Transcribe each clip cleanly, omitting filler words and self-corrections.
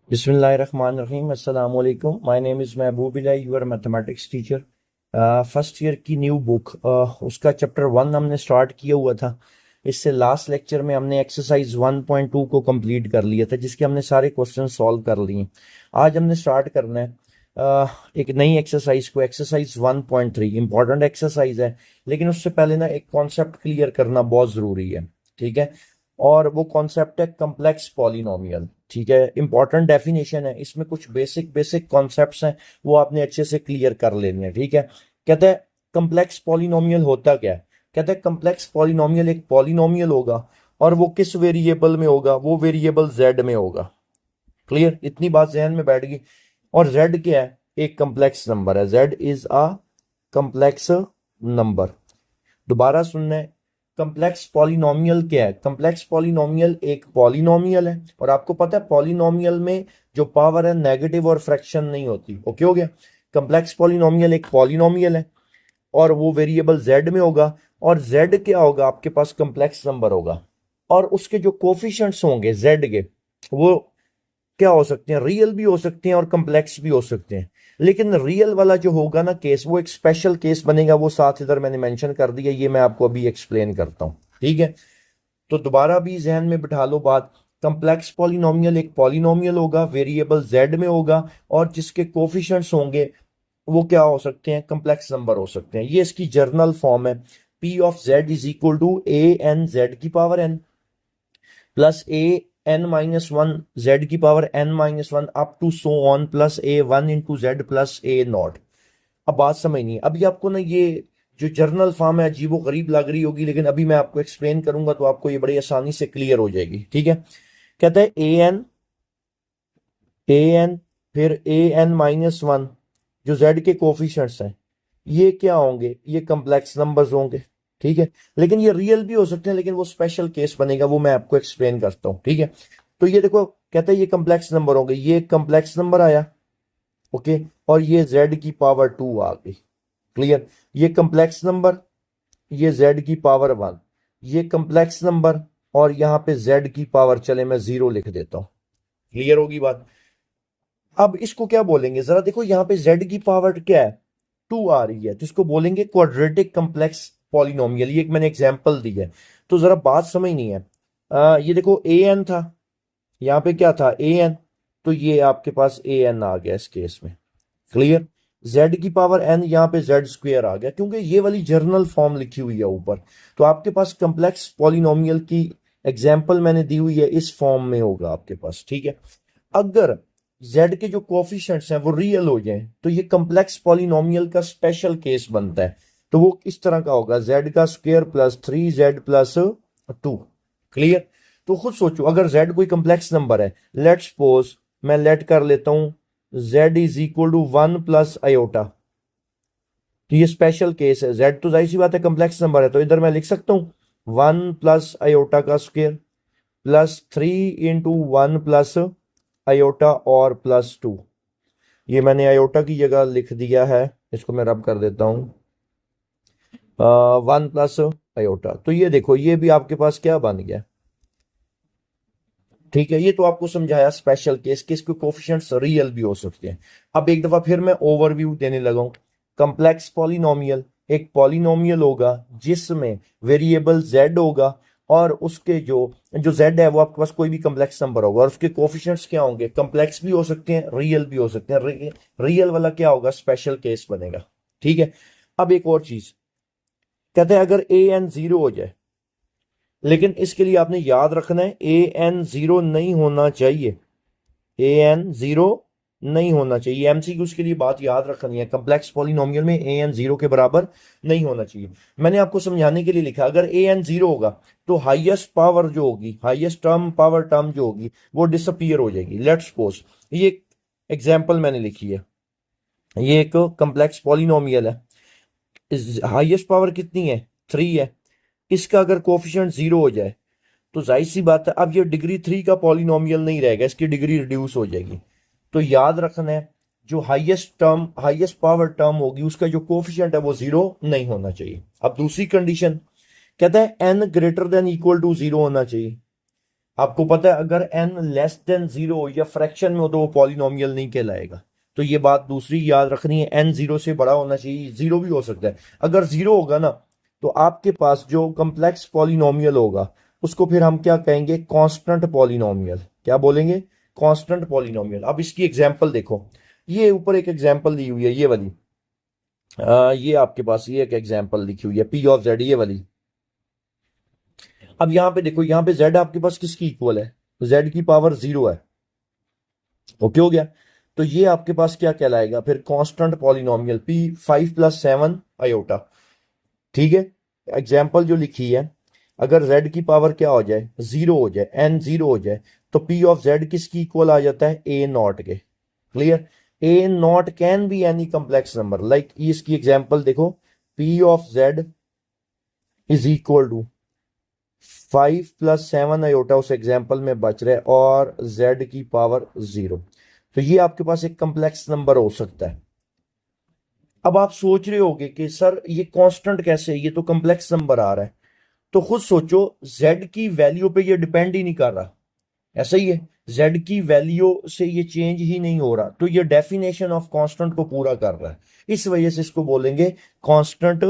बिस्मिल्लाहिर्रहमानिर्रहीम अस्सलाम वालेकुम। My name is Mehboob Elahi, your mathematics teacher. First year की न्यू बुक, उसका चैप्टर 1 हमने स्टार्ट किया हुआ था। इससे लास्ट लेक्चर में हमने एक्सरसाइज 1.2 को कंप्लीट कर लिया था, जिसके हमने सारे क्वेश्चन सॉल्व कर लिए। आज हमने स्टार्ट करना है एक नई एक्सरसाइज को, एक्सरसाइज 1.3। इंपॉर्टेंट एक्सरसाइज है, लेकिन उससे पहले ना एक कॉन्सेप्ट क्लियर करना बहुत ज़रूरी है। ठीक है, और वो कॉन्सेप्ट है कम्प्लेक्स पॉलिनोमियल। ठीक है, इंपॉर्टेंट डेफिनेशन है, इसमें कुछ बेसिक बेसिक कॉन्सेप्ट्स हैं, वो आपने अच्छे से क्लियर कर लेने हैं। ठीक है, कहते हैं कम्प्लेक्स पॉलिनोमियल होता क्या है। कहते हैं कम्प्लेक्स पॉलिनोमियल एक पॉलिनोमियल होगा, और वो किस वेरिएबल में होगा, वो वेरिएबल जेड में होगा। क्लियर, इतनी बात जहन में बैठ गई। और जेड क्या है, एक कम्प्लेक्स नंबर है। Z is a complex number. दोबारा सुनना है, कम्प्लेक्स पॉलिनोमियल क्या है। कम्प्लेक्स पॉलिनोमियल एक पॉलिनोमियल है, और आपको पता है पॉलिनोमियल में जो पावर है नेगेटिव और फ्रैक्शन नहीं होती। ओके हो गया। कम्प्लेक्स पॉलिनोमियल एक पॉलिनोमियल है, और वो वेरिएबल जेड में होगा। और जेड क्या होगा, आपके पास कम्प्लेक्स नंबर होगा, और उसके जो कोफिशिएंट्स होंगे जेड के, वो क्या हो सकते हैं, रियल भी हो सकते हैं और कम्प्लेक्स भी हो सकते हैं। लेकिन रियल वाला जो होगा ना केस, वो एक स्पेशल केस बनेगा। वो साथ इधर मैंने मेंशन कर दिया, ये मैं आपको अभी एक्सप्लेन करता हूं। ठीक है, तो दोबारा भी जहन में बिठा लो बात। कम्प्लेक्स पॉलिनोमियल एक पॉलिनोमियल होगा, वेरिएबल जेड में होगा, और जिसके कोफिशिएंट्स होंगे वो क्या हो सकते हैं, कम्प्लेक्स नंबर हो सकते हैं। ये इसकी जर्नल फॉर्म है। P of z is equal to a n z की power n plus a n minus one z की power n minus one up to so on plus a one into z plus a naught. अब बात समझ नहीं, अभी आपको ना ये जो जर्नल फॉर्म है अजीबो गरीब लग रही होगी, लेकिन अभी मैं आपको एक्सप्लेन करूंगा तो आपको ये बड़ी आसानी से क्लियर हो जाएगी। ठीक है, कहता है ए एन फिर ए एन माइनस वन, जो जेड के कोफिशिएंट्स हैं, ये क्या होंगे, ये कम्प्लेक्स नंबर्स होंगे। ठीक है, लेकिन ये रियल भी हो सकते हैं, लेकिन वो स्पेशल केस बनेगा, वो मैं आपको एक्सप्लेन करता हूं। ठीक है, तो ये देखो, कहता है ये कम्प्लेक्स नंबर होंगे। ये कम्प्लेक्स नंबर आया, ओके, और ये जेड की पावर 2 आ गई। क्लियर, ये कम्प्लेक्स नंबर, ये जेड की पावर 1, ये कम्प्लेक्स नंबर, और यहां पे जेड की पावर, चले मैं 0 लिख देता हूं। क्लियर होगी बात। अब इसको क्या बोलेंगे जरा देखो, यहाँ पे जेड की पावर क्या है, 2 आ रही है, तो इसको बोलेंगे क्वाड्रेटिक कम्प्लेक्स पॉलिनोमियल। ये एक मैंने एग्जांपल दी है, तो जरा बात समझ नहीं है। ये देखो ए एन था, यहाँ पे क्या था ए एन, तो ये आपके पास ए एन आ गया इस केस में। क्लियर, जेड की पावर एन, यहाँ पे जेड स्क्वेयर आ गया, क्योंकि ये वाली जर्नल फॉर्म लिखी हुई है ऊपर। तो आपके पास कम्प्लेक्स पॉलिनोमियल की एग्जाम्पल मैंने दी हुई है, इस फॉर्म में होगा आपके पास। ठीक है, अगर जेड के जो कोफिशिएंट्स हैं वो रियल हो जाएं, तो ये कम्प्लेक्स पॉलिनोमियल का स्पेशल केस बनता है। तो वो इस तरह का होगा, जेड का स्क्वायर प्लस 3z+2। क्लियर, तो खुद सोचो, अगर जेड कोई कम्प्लेक्स नंबर है, लेट सपोज मैं लेट कर लेता हूं Z is equal to 1+i, तो ये स्पेशल केस है। जेड तो जाहिर सी बात है कम्प्लेक्स नंबर है, तो इधर मैं लिख सकता हूं 1+i का स्क्वायर प्लस 3 × 1+i और +2। ये मैंने आयोटा की जगह लिख दिया है, इसको मैं रब कर देता हूं 1+i। तो ये देखो, ये भी आपके पास क्या बन गया। ठीक है, ये तो आपको समझाया स्पेशल केस के, इसके कोफिशिएंट्स रियल भी हो सकते हैं। अब एक दफा फिर मैं ओवरव्यू देने लगा हूं। कम्प्लेक्स पॉलिनोमियल एक पॉलिनोमियल होगा जिसमें वेरिएबल जेड होगा, और उसके जो जो जेड है वो आपके पास कोई भी कम्प्लेक्स नंबर होगा, और उसके कोफिशिएंट्स क्या होंगे, कम्प्लेक्स भी हो सकते हैं, रियल भी हो सकते हैं। रियल वाला क्या होगा, स्पेशल केस बनेगा। ठीक है, अब एक और चीज कहते हैं, अगर ए एन 0 हो जाए, लेकिन इसके लिए आपने याद रखना है ए एन 0 नहीं होना चाहिए। ए एन 0 नहीं होना चाहिए, एमसीक्यू के लिए बात याद रखनी है। कम्प्लेक्स पॉलिनोमियल में ए एन 0 के बराबर नहीं होना चाहिए। मैंने आपको समझाने के लिए लिखा, अगर ए एन 0 होगा तो हाईएस्ट पावर जो होगी, हाईएस्ट टर्म पावर टर्म जो होगी, वो डिसअपियर हो जाएगी। लेट्स सपोज ये एग्जाम्पल मैंने लिखी है, ये एक कम्प्लेक्स पॉलिनोमियल है, हाईएस्ट पावर कितनी है, 3 है। इसका अगर कोफिशिएंट 0 हो जाए, तो जाहिर सी बात है अब ये डिग्री 3 का पॉलिनोमियल नहीं रहेगा, इसकी डिग्री रिड्यूस हो जाएगी। तो याद रखना है, जो highest term, highest power term होगी, उसका जो कोफिशिएंट है वो 0 नहीं होना चाहिए। अब दूसरी कंडीशन कहता है n greater than equal to 0 होना चाहिए। आपको पता है अगर n लेस देन 0 या फ्रैक्शन में हो तो वो पॉलिनोमियल नहीं कहलाएगा। तो ये बात दूसरी याद रखनी है, n 0 से बड़ा होना चाहिए, 0 भी हो सकता है। अगर 0 होगा ना तो आपके पास जो कम्प्लेक्स पॉलिनोमियल होगा उसको फिर हम क्या कहेंगे, कांस्टेंट पॉलिनोमियल। क्या बोलेंगे, कांस्टेंट पॉलिनोमियल। अब इसकी एग्जांपल देखो, ये ऊपर एक एग्जांपल दी हुई है ये वाली, ये आपके पास ये एक एग्जांपल लिखी हुई है पी ऑफ जेड, ये वाली। अब यहां पे देखो, यहां पे जेड आपके पास किसकी इक्वल है, जेड की पावर 0 है। ओके हो गया। तो ये आपके पास क्या कहलाएगा फिर, कांस्टेंट पॉलिनोमियल पी 5 + 7 आयोटा। ठीक है, एग्जाम्पल जो लिखी है, अगर z की पावर क्या हो जाए, 0 हो जाए, n 0 हो जाए, तो p ऑफ z किसकी इक्वल आ जाता है, a नॉट के। Clear, a naught can be any complex number. Like इसकी एग्जाम्पल देखो, p of z is equal to 5 + 7 iota उस एग्जाम्पल में बच रहा है, और z की पावर 0। तो ये आपके पास एक कम्प्लेक्स नंबर हो सकता है। अब आप सोच रहे होगे कि सर ये कांस्टेंट कैसे है, ये तो कम्प्लेक्स नंबर आ रहा है। तो खुद सोचो, z की वैल्यू पे ये डिपेंड ही नहीं कर रहा, ऐसा ही है, z की वैल्यू से ये चेंज ही नहीं हो रहा, तो ये डेफिनेशन ऑफ कांस्टेंट को पूरा कर रहा है। इस वजह से इसको बोलेंगे कांस्टेंट।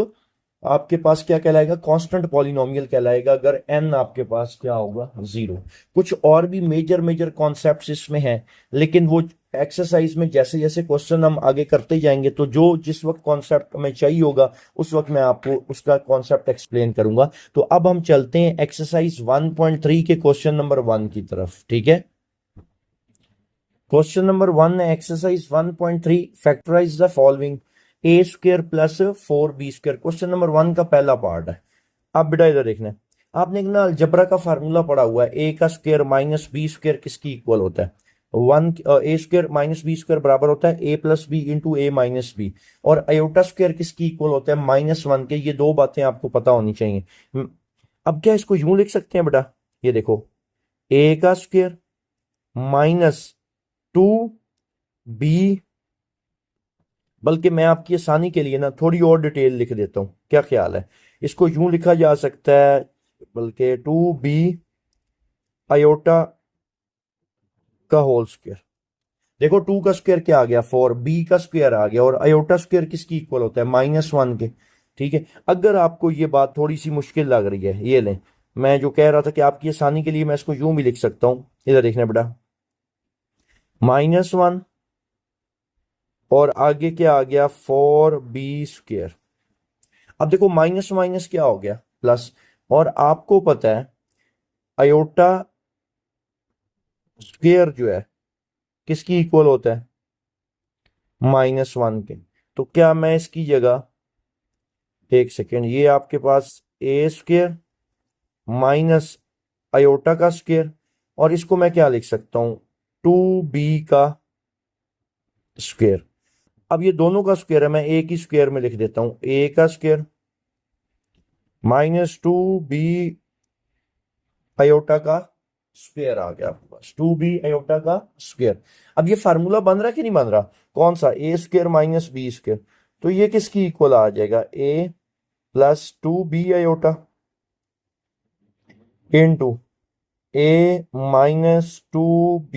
आपके पास क्या कहलाएगा, कांस्टेंट पॉलिनोमियल कहलाएगा अगर n आपके पास क्या होगा, 0। कुछ और भी मेजर मेजर कॉन्सेप्ट्स इसमें हैं, लेकिन वो एक्सरसाइज में जैसे जैसे क्वेश्चन हम आगे करते जाएंगे तो जो जिस वक्त कॉन्सेप्ट में चाहिए होगा उस वक्त मैं आपको उसका कॉन्सेप्ट एक्सप्लेन करूंगा। तो अब हम चलते हैं एक्सरसाइज 1.3 के क्वेश्चन नंबर 1 की तरफ। ठीक है, क्वेश्चन नंबर 1 है exercise 1.3, factorise the following a² + 4b²। Question number 1 का पहला पार्ट है। अब बेटा इधर देखना है, आपने एक ना अलजबरा का फार्मूला पढ़ा हुआ है, a का स्क्वायर माइनस बी स्क्वायर किसकी इक्वल होता है, a² - b² बराबर होता है a+b इंटू a-b, और अयोटा स्क्वायर किसकी इक्वल होता है, -1 के। ये दो बातें आपको पता होनी चाहिए। अब क्या इसको यूं लिख सकते हैं बेटा, ये देखो, a का स्क्वायर -2b, बल्कि मैं आपकी आसानी के लिए ना थोड़ी और डिटेल लिख देता हूं, क्या ख्याल है, इसको यूं लिखा जा सकता है, बल्कि 2b अयोटा का होल स्क्वायर। देखो 2 का स्क्वायर क्या आ गया, 4, b का स्क्वायर आ गया, और अयोटा स्क्वायर किसकी इक्वल होता है, -1 के। ठीक है, अगर आपको ये बात थोड़ी सी मुश्किल लग रही है, ये लें, मैं जो कह रहा था कि आपकी आसानी के लिए मैं इसको यूं भी लिख सकता हूं, इधर देखना बेटा, -1 और आगे क्या आ गया, 4b²। अब देखो माइनस माइनस क्या हो गया, प्लस, और आपको पता है अयोटा स्क्वायर जो है किसकी इक्वल होता है, -1 के। तो क्या मैं इसकी जगह, एक सेकेंड, ये आपके पास a² माइनस अयोटा का स्क्वायर, और इसको मैं क्या लिख सकता हूं, 2b का स्क्वायर। अब ये दोनों का स्क्वायर है, मैं a की स्क्वायर में लिख देता हूं, a का स्क्वायर -2b अयोटा का स्क्वायर आ गया आपके पास, 2b अयोटा का स्क्वायर। अब ये फार्मूला बन रहा कि नहीं बन रहा, कौन सा, a² - b²। तो ये किसकी इक्वल आ जाएगा, a + 2b iota into a - 2b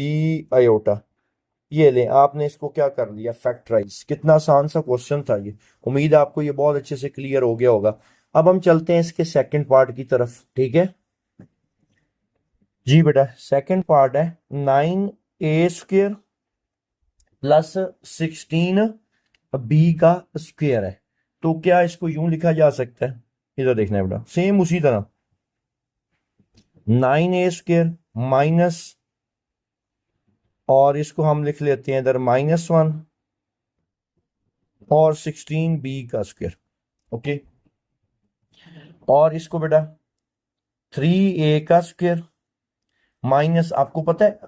iota. ये ले, आपने इसको क्या कर लिया, फैक्टराइज। कितना आसान सा क्वेश्चन था ये, उम्मीद है आपको ये बहुत अच्छे से क्लियर हो गया होगा। अब हम चलते हैं इसके सेकंड पार्ट की तरफ। ठीक है जी बेटा, सेकंड पार्ट है 9a² + 16b का स्क्वायर है। तो क्या इसको यूं लिखा जा सकता है, इधर देखना है बेटा, सेम उसी तरह 9a² माइनस, और इसको हम लिख लेते हैं इधर -1, और 16b का स्क्वायर। ओके, और इसको बेटा 3a का स्क्वायर माइनस, आपको पता है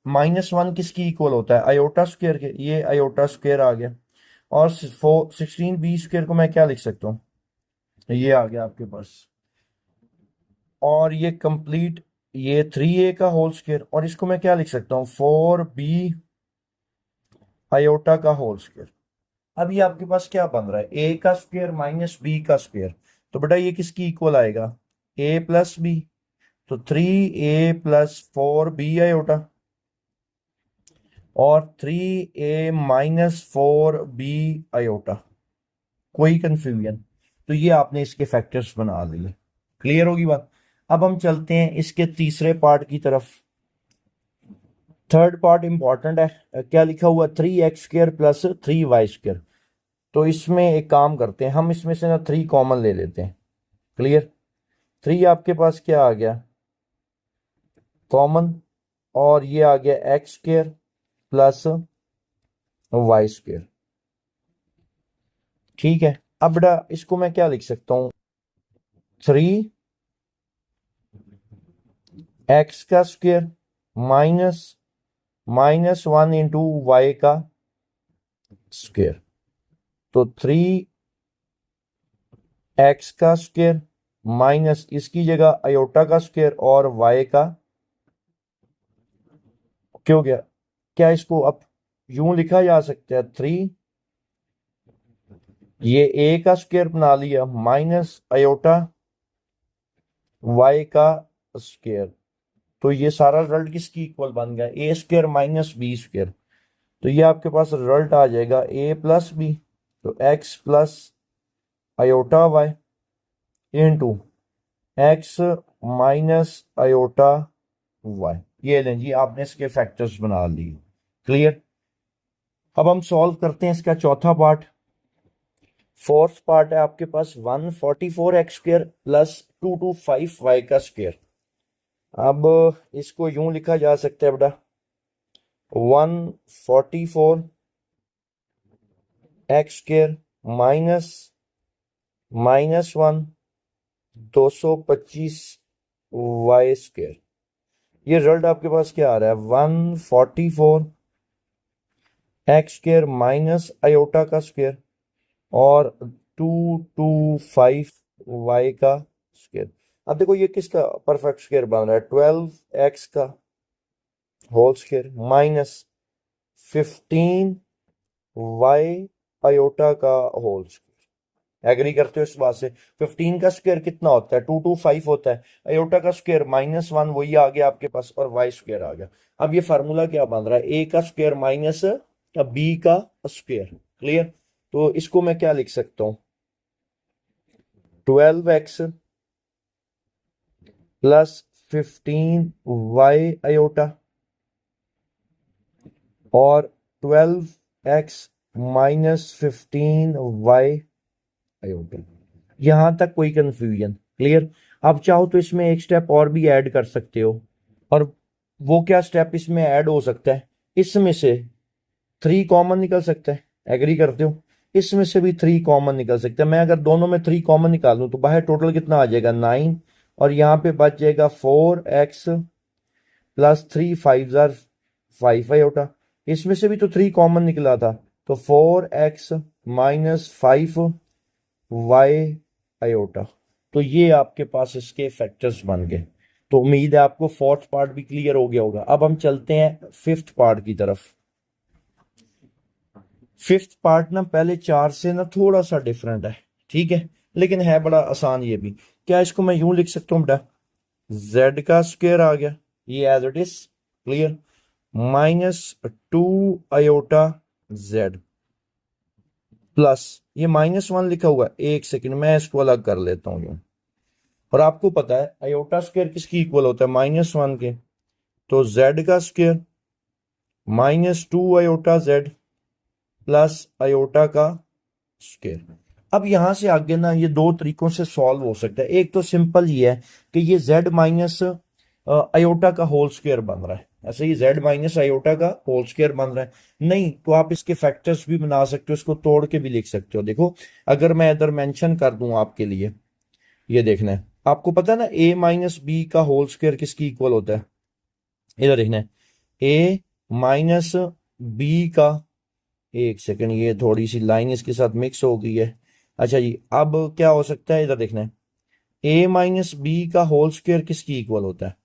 -1 किसकी इक्वल होता है, अयोटा स्क्वायर के, ये अयोटा स्क्वायर आ गया, और 16b² को मैं क्या लिख सकता हूँ, ये आ गया आपके पास, और ये कंप्लीट, ये 3a का होल स्क्वायर, और इसको मैं क्या लिख सकता हूँ, 4b अयोटा का होल स्क्वायर। अब ये आपके पास क्या बन रहा है, a का स्क्वायर - b का स्क्वायर। तो बेटा ये किसकी इक्वल आएगा, a + b। तो 3a+4b आयोटा और 3a-4b आयोटा, कोई कंफ्यूजन? तो ये आपने इसके फैक्टर्स बना दिए। क्लियर होगी बात। अब हम चलते हैं इसके तीसरे पार्ट की तरफ। थर्ड पार्ट इंपॉर्टेंट है। क्या लिखा हुआ? 3x² + 3y²। तो इसमें एक काम करते हैं, हम इसमें से ना 3 कॉमन ले लेते हैं। क्लियर? 3 आपके पास क्या आ गया? कॉमन। और ये आ गया x² + y²। ठीक है। अब बेटा इसको मैं क्या लिख सकता हूं? 3x² माइनस 1 इंटू y का स्क्वायर। तो 3x² माइनस इसकी जगह आयोटा का स्क्वायर और y का, क्यों गया? क्या इसको अब यूं लिखा जा सकता है? 3, ये a का स्क्वायर बना लिया माइनस आयोटा y का स्क्वायर। तो ये सारा रिजल्ट किसकी इक्वल बन गया? a² minus b²। तो ये आपके पास रिजल्ट आ जाएगा a + b, तो x plus iota y into x minus iota y। ये लें जी, आपने इसके फैक्टर्स बना लिए। क्लियर? अब हम सॉल्व करते हैं इसका चौथा पार्ट। फोर्थ पार्ट है आपके पास 144x² + 225y का स्क्वायर। अब इसको यूं लिखा जा सकता है बेटा, 144x² माइनस 1 225y²। ये रिजल्ट आपके पास क्या आ रहा है? 144x² माइनस आयोटा का स्क्वायर और 225y का स्क्वायर। अब देखो ये किसका परफेक्ट स्क्वायर बन रहा है? 12x का whole square minus 15y iota का होल स्क्वायर। एग्री करते हो इस बात से? 15 का स्क्वायर कितना होता है? 225 होता है। आयोटा का स्क्वायर -1, वही आ गया आपके पास, और y² आ गया। अब ये फार्मूला क्या बन रहा है? a का स्क्वायर माइनस b का स्क्वायर। क्लियर? तो इसको मैं क्या लिख सकता हूं? 12x + 15y आयोटा और 12x माइनस 15y आयोटा। यहां तक कोई कंफ्यूजन? क्लियर? अब चाहो तो इसमें एक स्टेप और भी ऐड कर सकते हो। और वो क्या स्टेप इसमें ऐड हो सकता है? इसमें से 3 कॉमन निकल सकता है। एग्री करते हो? इसमें से भी 3 कॉमन निकल सकता है। मैं अगर दोनों में 3 कॉमन निकालूं तो बाहर टोटल कितना आ जाएगा? 9। और यहां पे बच जाएगा 4x + 3 5 आयोटा। इसमें से भी तो 3 कॉमन निकला था, तो 4x माइनस 5y आयोटा। तो ये आपके पास इसके फैक्टर्स बन गए। तो उम्मीद है आपको फोर्थ पार्ट भी क्लियर हो गया होगा। अब हम चलते हैं फिफ्थ पार्ट की तरफ। फिफ्थ पार्ट ना पहले 4 से ना थोड़ा सा डिफरेंट है, ठीक है, लेकिन है बड़ा आसान ये भी। क्या इसको मैं यूं लिख सकता हूं बेटा? z का स्क्वायर आ गया, ये as it is. Clear? -2 iota z plus ये -1 लिखा हुआ है। एक सेकंड, मैं इसको अलग कर लेता हूं यूं। और आपको पता है आयोटा स्क्वायर किसकी इक्वल होता है? -1 के। तो z का square -2 iota z plus iota का स्क्वायर। अब यहां से आगे ना ये 2 तरीकों से सॉल्व हो सकता है। एक तो सिंपल ये है कि ये z माइनस आयोटा का होल स्क्वायर बन रहा है, ऐसे ही z माइनस आयोटा का होल स्क्वायर बन रहा है। नहीं तो आप इसके फैक्टर्स भी बना सकते हो, इसको तोड़ के भी लिख सकते हो। देखो अगर मैं इधर मेंशन कर दूं आपके लिए, ये देखना है, आपको पता है ना a माइनस बी का होल स्क्वायर किसकी इक्वल होता है? इधर देखना है, a माइनस बी का, एक सेकंड ये थोड़ी सी लाइन इसके साथ मिक्स हो गई है। अच्छा जी, अब क्या हो सकता है? इधर देखना है, a माइनस बी का होल स्क्वायर किसकी इक्वल होता है?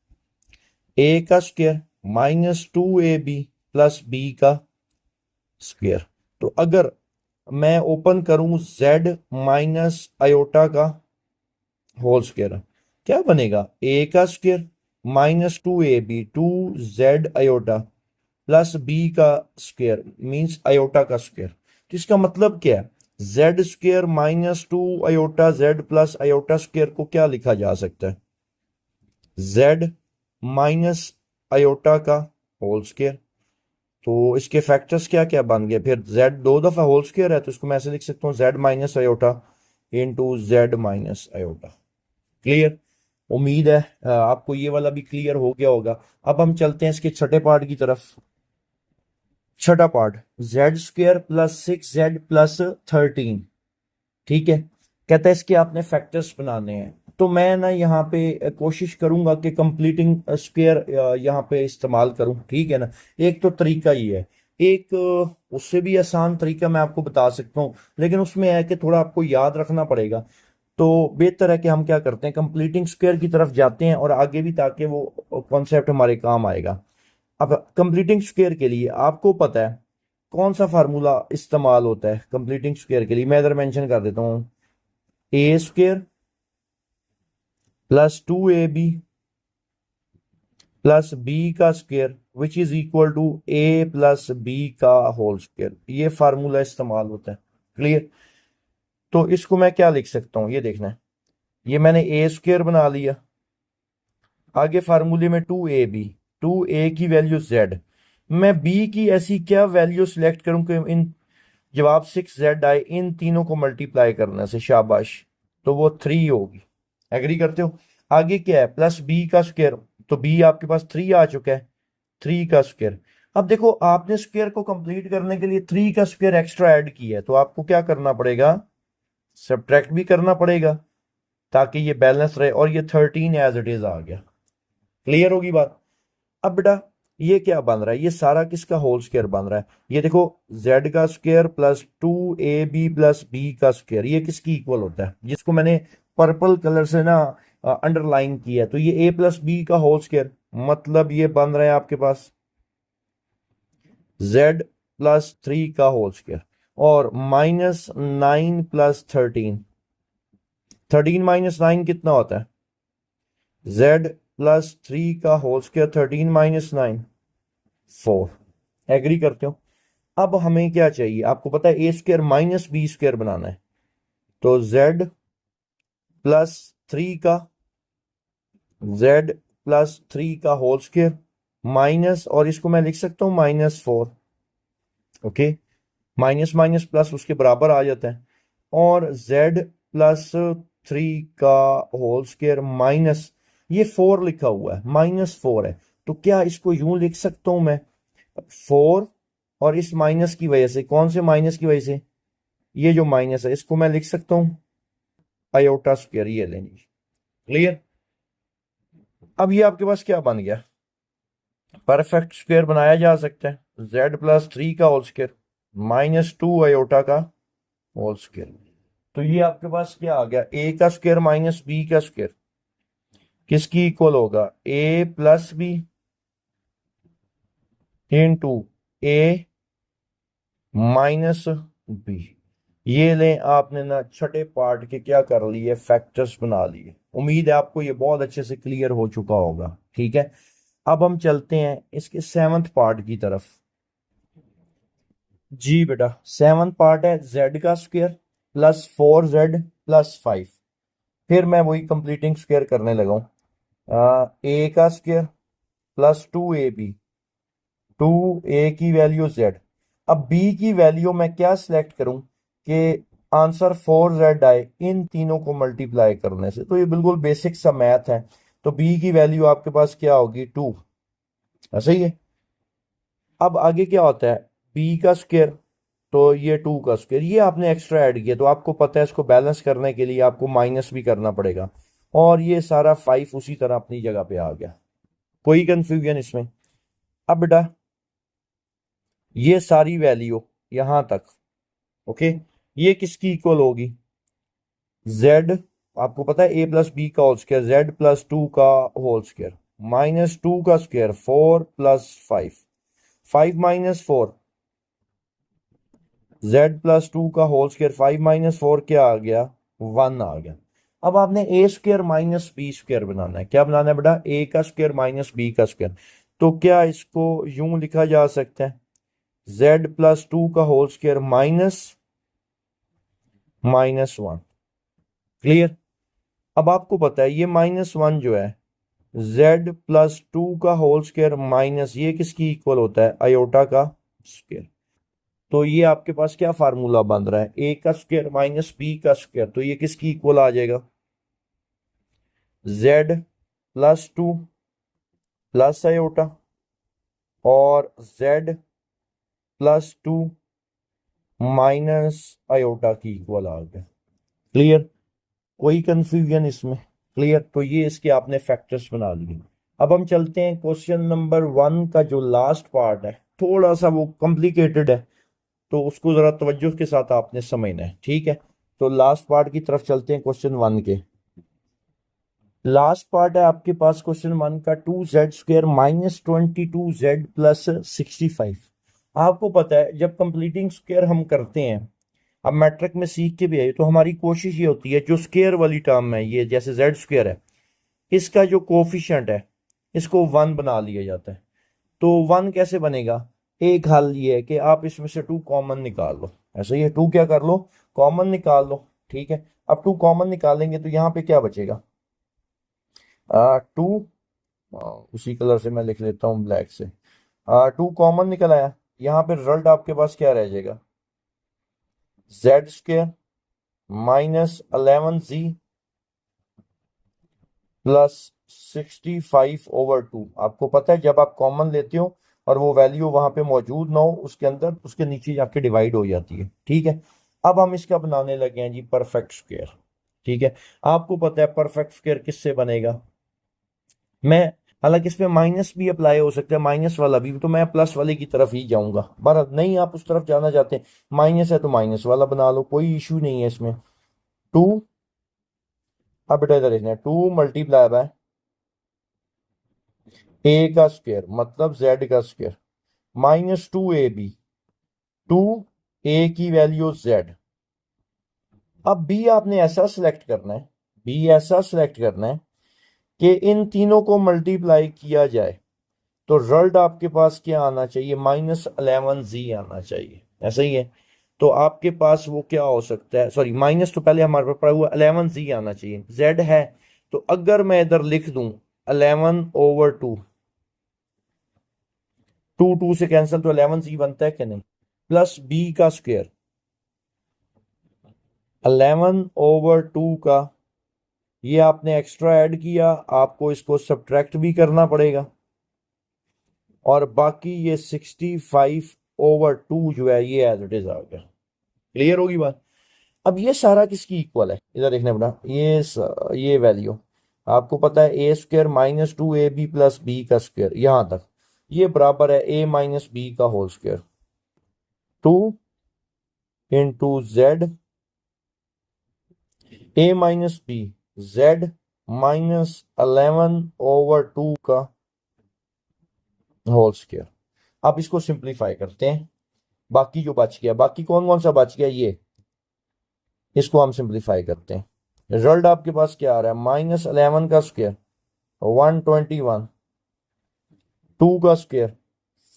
a का स्क्वायर -2ab प्लस b का स्क्वायर। तो अगर मैं ओपन करूं z माइनस आयोटा का होल स्क्वायर, क्या बनेगा? a का square minus 2ab 2z plus B का स्क्वायर मींस आयोटा का स्क्वायर। तो इसका मतलब क्या है, Z square minus 2 Z plus iota square को क्या लिखा जा सकता है, जेड माइनस आयोटा का होल स्क्वायर। तो इसके फैक्टर्स क्या क्या बन गए फिर, जेड दो दफा होल स्क्वायर है तो इसको मैं ऐसे लिख सकता हूँ Z minus iota into Z minus iota. Clear, उम्मीद है आपको ये वाला भी क्लियर हो गया होगा। अब हम चलते हैं इसके छठे पार्ट की तरफ। छठा part, Z square plus 6z plus 13। ठीक है, कहता है इसके आपने फैक्टर्स बनाने हैं। तो मैं ना यहाँ पे कोशिश करूंगा कि कंप्लीटिंग स्क्वायर यहाँ पे इस्तेमाल करूं, ठीक है ना। एक तो तरीका ये है, एक उससे भी आसान तरीका मैं आपको बता सकता हूँ, लेकिन उसमें है कि थोड़ा आपको याद रखना पड़ेगा। तो बेहतर है कि हम क्या करते हैं, कंप्लीटिंग स्क्वायर की तरफ जाते हैं और आगे भी, ताकि वो कॉन्सेप्ट हमारे काम आएगा। अब कंप्लीटिंग स्क्वायर के लिए आपको पता है कौन सा फार्मूला इस्तेमाल होता है कंप्लीटिंग स्क्वायर के लिए, मैं इधर मेंशन कर देता हूँ, A square plus 2ab plus B का square which is equal to A plus B का होल स्क्वायर। ये फार्मूला इस्तेमाल होता है। क्लियर, तो इसको मैं क्या लिख सकता हूं, ये देखना है, ये मैंने ए स्क्वायर बना लिया, आगे फार्मूले में 2ab, 2a की वैल्यू z, मैं b की ऐसी क्या वैल्यू सिलेक्ट करूं कि इन जवाब 6z आए, इन तीनों को मल्टीप्लाई करने से, शाबाश, तो वो 3 होगी। एग्री करते हो। आगे क्या है, प्लस बी का स्क्वायर, तो बी आपके पास 3 आ चुका है, 3 का स्क्वायर। अब देखो आपने स्क्वायर को कंप्लीट करने के लिए 3 का स्क्वायर एक्स्ट्रा ऐड किया है, तो आपको क्या करना पड़ेगा, सब्ट्रैक्ट भी करना पड़ेगा ताकि ये बैलेंस रहे, और ये 13 एज इट इज आ गया। क्लियर होगी बात। अब बेटा ये क्या बन रहा है, ये सारा किसका होल स्क्वायर बन रहा है, ये देखो z का square plus 2ab plus b का स्क्वायर, ये किसकी इक्वल होता है, जिसको मैंने पर्पल कलर से ना अंडरलाइन किया है। तो ये a प्लस बी का होल स्क्वायर, मतलब ये बन रहा है आपके पास z प्लस 3 का होल स्क्वायर, और माइनस 9 प्लस 13, 13 माइनस 9 कितना होता है, z प्लस 3 का होल स्क्वायर 13 माइनस 9 4। एग्री करते हो। अब हमें क्या चाहिए, आपको पता है ए स्क्वायर माइनस बी स्क्वायर बनाना है, तो z प्लस 3 का, z प्लस 3 का होल स्क्वायर माइनस, और इसको मैं लिख सकता हूं -4। ओके, माइनस माइनस प्लस उसके बराबर आ जाता है, और z प्लस 3 का होल स्क्वायर माइनस, ये 4 लिखा हुआ है, -4 है, तो क्या इसको यूं लिख सकता हूं मैं, 4 और इस माइनस की वजह से, कौन से माइनस की वजह से, ये जो माइनस है इसको मैं लिख सकता हूं आयोटा स्क्वायर, ये लेंगे। क्लियर, अब ये आपके पास क्या बन गया, परफेक्ट स्क्वायर बनाया जा सकता है, z प्लस 3 का होल स्क्वायर -2 आयोटा का होल स्क्वायर। तो ये आपके पास क्या आ गया, a का स्क्वायर माइनस बी का स्क्वायर किसकी इक्वल होगा, a plus b into a minus b. ये लें, आपने ना छठे पार्ट के क्या कर लिए, फैक्टर्स बना लिए। उम्मीद है आपको ये बहुत अच्छे से क्लियर हो चुका होगा। ठीक है, अब हम चलते हैं इसके सेवंथ पार्ट की तरफ। जी बेटा, सेवंथ पार्ट है z का स्क्वायर प्लस 4z प्लस 5। फिर मैं वही कंप्लीटिंग स्क्वायर करने लगा हूं, a का स्क्वायर प्लस 2ab, 2a की वैल्यू z। अब b की वैल्यू मैं क्या सिलेक्ट करूं कि आंसर 4z आए इन तीनों को मल्टीप्लाई करने से, तो ये बिल्कुल बेसिक सा मैथ है। तो b की वैल्यू आपके पास क्या होगी, 2, ऐसा ही है। अब आगे क्या होता है, b का स्क्वायर, तो ये 2 का स्क्वायर, ये आपने एक्स्ट्रा ऐड किया, तो आपको पता है इसको बैलेंस करने के लिए आपको माइनस भी करना पड़ेगा, और ये सारा 5 उसी तरह अपनी जगह पे आ गया। कोई कंफ्यूजन इसमें। अब बेटा ये सारी वैल्यू यहां तक, ओके, ये किसकी इक्वल होगी, z, आपको पता है a प्लस बी का होल स्क्वायर, z प्लस 2 का होल स्क्वायर -2 का square 4 plus 5, 5 minus 4, z plus 2 का होल स्क्वायर 5 माइनस 4 क्या आ गया, 1 आ गया। अब आपने ए स्क्वायर माइनस बी स्क्वायर बनाना है। क्या बनाना है बेटा? ए का स्क्वायर माइनस बी का स्क्वायर। तो क्या इसको यूं लिखा जा सकता है? z+2 का होल स्क्वायर माइनस -1। क्लियर? अब आपको पता है ये -1 जो है z+2 का होल स्क्वायर माइनस ये किसकी इक्वल होता है? आयोटा का स्क्वायर। तो ये आपके पास क्या फार्मूला बन रहा है? ए का स्क्वायर माइनस बी का स्क्वायर। तो ये किसकी इक्वल आ जाएगा? z+2 प्लस आयोटा और z+2 माइनस आयोटा की इक्वल आ गया। क्लियर? कोई कंफ्यूजन इसमें? क्लियर? तो ये इसके आपने फैक्टर्स बना लिए। अब हम चलते हैं क्वेश्चन नंबर 1 का जो लास्ट पार्ट है, थोड़ा सा वो कॉम्प्लिकेटेड है, तो उसको जरा तवज्जो के साथ आपने समझना है। ठीक है, तो लास्ट पार्ट की तरफ चलते हैं क्वेश्चन 1 के। लास्ट पार्ट है आपके पास क्वेश्चन 1 का 2z² माइनस 22z प्लस 65। आपको पता है जब कंप्लीटिंग स्क्वायर हम करते हैं, अब मैट्रिक में सीख के भी आई, तो हमारी कोशिश ये होती है जो स्क्वायर वाली टर्म है, ये जैसे z² है, इसका जो कोफिशिएंट है इसको 1 बना लिया जाता है। तो 1 कैसे बनेगा? एक हल ये है कि आप इसमें से 2 कॉमन निकाल लो। ऐसा ही है, 2 क्या कर लो? कॉमन निकाल लो। ठीक है, अब 2 कॉमन निकालेंगे तो यहाँ पे क्या बचेगा? 2, उसी कलर से मैं लिख लेता हूँ ब्लैक से। 2 कॉमन निकल आया। यहाँ पे रिजल्ट आपके पास क्या रह जाएगा? z² minus 11z plus 65/2। आपको पता है जब आप कॉमन लेते हो और वो वैल्यू वहां पे मौजूद ना हो उसके अंदर, उसके नीचे जाके डिवाइड हो जाती है। ठीक है, अब हम इसका बनाने लगे हैं जी परफेक्ट स्क्वायर। ठीक है, आपको पता है परफेक्ट स्क्वायर किससे बनेगा? मैं, हालांकि इसमें माइनस भी अप्लाई हो सकता है, माइनस वाला भी, तो मैं प्लस वाले की तरफ ही जाऊंगा। पर नहीं आप उस तरफ जाना चाहते, माइनस है तो माइनस वाला बना लो, कोई इशू नहीं है इसमें। 2, अब बेटा इधर देखना है, 2 मल्टीप्लाई बाय ए का स्क्वायर मतलब जेड का स्क्वायर माइनस 2ab। 2 ए की वैल्यू जेड। अब बी आपने ऐसा सिलेक्ट करना है, बी ऐसा सिलेक्ट करना है कि इन तीनों को मल्टीप्लाई किया जाए तो रिजल्ट आपके पास क्या आना चाहिए? -11z आना चाहिए। ऐसा ही है, तो आपके पास वो क्या हो सकता है? सॉरी, माइनस तो पहले हमारे पास पड़ा हुआ 11z आना चाहिए, z है। तो अगर मैं इधर लिख दूं 11/2, 2 2 से कैंसिल, तो 11z बनता है कि नहीं? प्लस बी का स्क्वायर 11/2 का, ये आपने एक्स्ट्रा ऐड किया, आपको इसको सब्ट्रैक्ट भी करना पड़ेगा, और बाकी ये 65/2 जो है ये एज इट इज आ गया। क्लियर होगी बात? अब ये सारा किसकी इक्वल है? इधर देखना बेटा, ये वैल्यू आपको पता है a² minus 2ab plus B का स्क्वायर, यहां तक ये बराबर है a माइनस बी का whole square. 2 into z, a minus B, Z minus 11/2 का होल स्क्वायर। अब इसको सिंप्लीफाई करते हैं, बाकी जो बच गया, बाकी कौन कौन सा बच गया, ये इसको हम सिंप्लीफाई करते हैं। रिजल्ट आपके पास क्या आ रहा है? -11 का स्क्वायर 121, 2 का स्क्वायर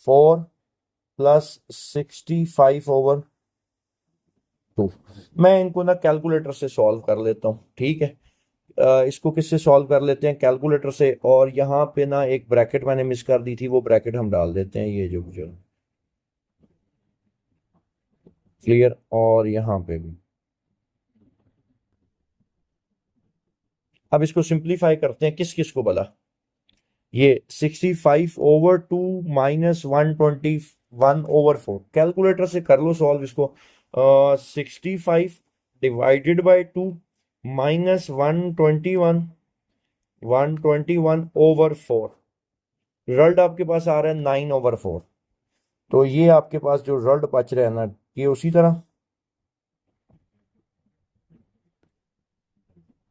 4 प्लस 65/2। मैं इनको ना कैलकुलेटर से सॉल्व कर लेता हूँ। ठीक है, इसको किससे सॉल्व कर लेते हैं? कैलकुलेटर से। और यहाँ पे ना एक ब्रैकेट मैंने मिस कर दी थी, वो ब्रैकेट हम डाल देते हैं, ये जो क्लियर, और यहाँ पे भी। अब इसको सिंप्लीफाई करते हैं, किस किस को भला? ये 65/2 माइनस 121/4, कैलकुलेटर से कर लो सॉल्व इसको। 65 डिवाइडेड बाई 2 माइनस 121/4, रिजल्ट आपके पास आ रहा है 9/4। तो ये आपके पास जो रिजल्ट बच रहा है ना, ये उसी तरह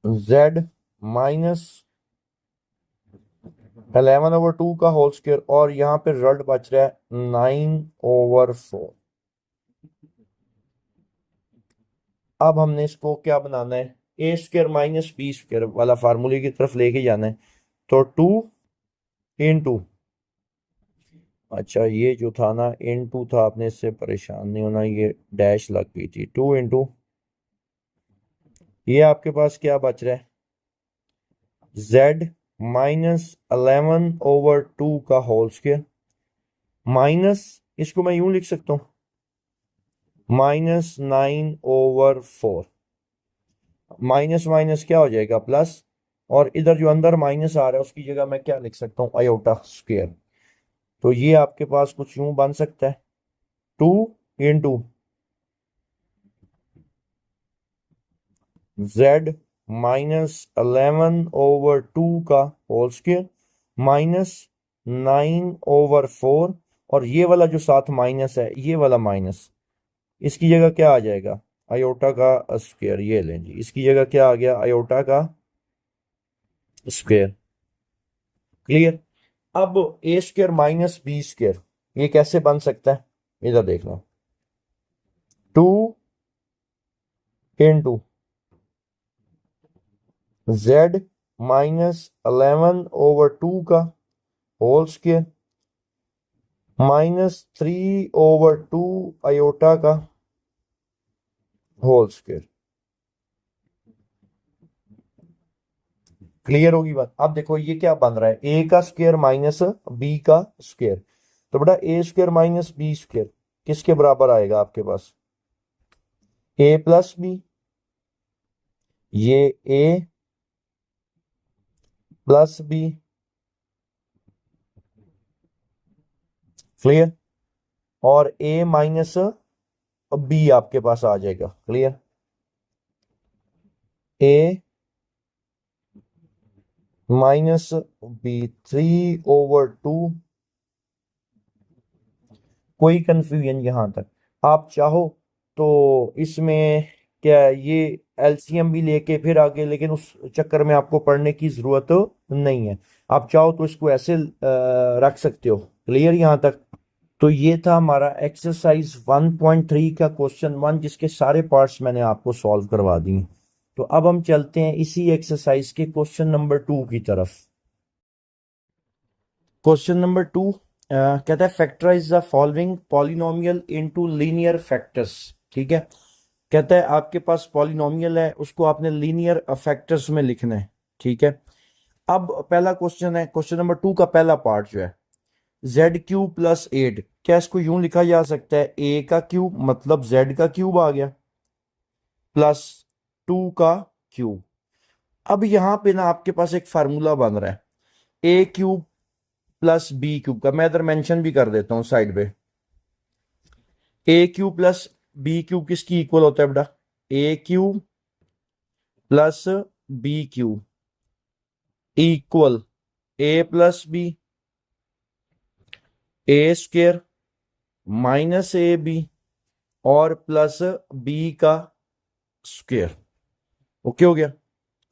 z माइनस 11/2 का होल स्क्वायर, और यहाँ पे रिजल्ट बच रहा है 9/4। अब हमने इसको क्या बनाना है? ए स्क्वायर माइनस बी स्क्वायर वाला फार्मूले की तरफ लेके जाना है। तो 2 × अच्छा ये जो था ना इन 2 था, आपने इससे परेशान नहीं होना, ये डैश लग गई थी। 2 × ये आपके पास क्या बच रहा है, z माइनस 11/2 का होल स्क्वायर माइनस, इसको मैं यूं लिख सकता हूं, -9/4। माइनस माइनस क्या हो जाएगा प्लस, और इधर जो अंदर माइनस आ रहा है उसकी जगह मैं क्या लिख सकता हूं, आयोटा स्क्वायर। तो ये आपके पास कुछ यूं बन सकता है, 2 × z -11/2 का होल स्क्वायर माइनस 9/4, और ये वाला जो साथ माइनस है, ये वाला माइनस, इसकी जगह क्या आ जाएगा, आयोटा का स्क्वायर। ये लें जी, इसकी जगह क्या आ गया, आयोटा का स्क्वायर। क्लियर। अब ए स्क्वायर माइनस बी स्क्वायर ये कैसे बन सकता है, इधर देखना, 2 × z -11/2 का होल स्क्वायर -3/2 आयोटा का होल स्क्वायर। क्लियर होगी बात। अब देखो ये क्या बन रहा है, ए का स्क्वायर माइनस बी का स्क्वायर। तो बेटा ए स्क्वायर माइनस बी स्क्वायर किसके बराबर आएगा आपके पास, ए प्लस बी, ये ए प्लस बी। क्लियर। और ए माइनस बी आपके पास आ जाएगा। क्लियर। ए माइनस बी 3/2। कोई कंफ्यूजन यहां तक, आप चाहो तो इसमें क्या ये एलसीएम भी लेके फिर आगे, लेकिन उस चक्कर में आपको पढ़ने की जरूरत नहीं है। आप चाहो तो इसको ऐसे रख सकते हो। क्लियर यहां तक। तो ये था हमारा एक्सरसाइज 1.3 का क्वेश्चन 1, जिसके सारे पार्ट्स मैंने आपको सॉल्व करवा दिए। तो अब हम चलते हैं इसी एक्सरसाइज के क्वेश्चन नंबर 2 की तरफ। क्वेश्चन नंबर 2 कहता है factorise the following polynomial into linear factors. ठीक है। कहता है आपके पास पॉलिनोमियल है, उसको आपने लीनियर फैक्टर्स में लिखना है। ठीक है। अब पहला क्वेश्चन है, क्वेश्चन नंबर 2 का पहला पार्ट जो है, z³ + 8, क्या इसको यूं लिखा जा सकता है, a का क्यूब मतलब z का क्यूब आ गया प्लस 2 का क्यूब। अब यहां पे ना आपके पास एक फार्मूला बन रहा है, a³ + b³ का। मैं इधर मेंशन भी कर देता हूं साइड पे। a³ + b³ किसकी इक्वल होता है बेटा, a³ + b³ equal a + b, a² - ab और प्लस b का स्क्वायर। ओके हो गया।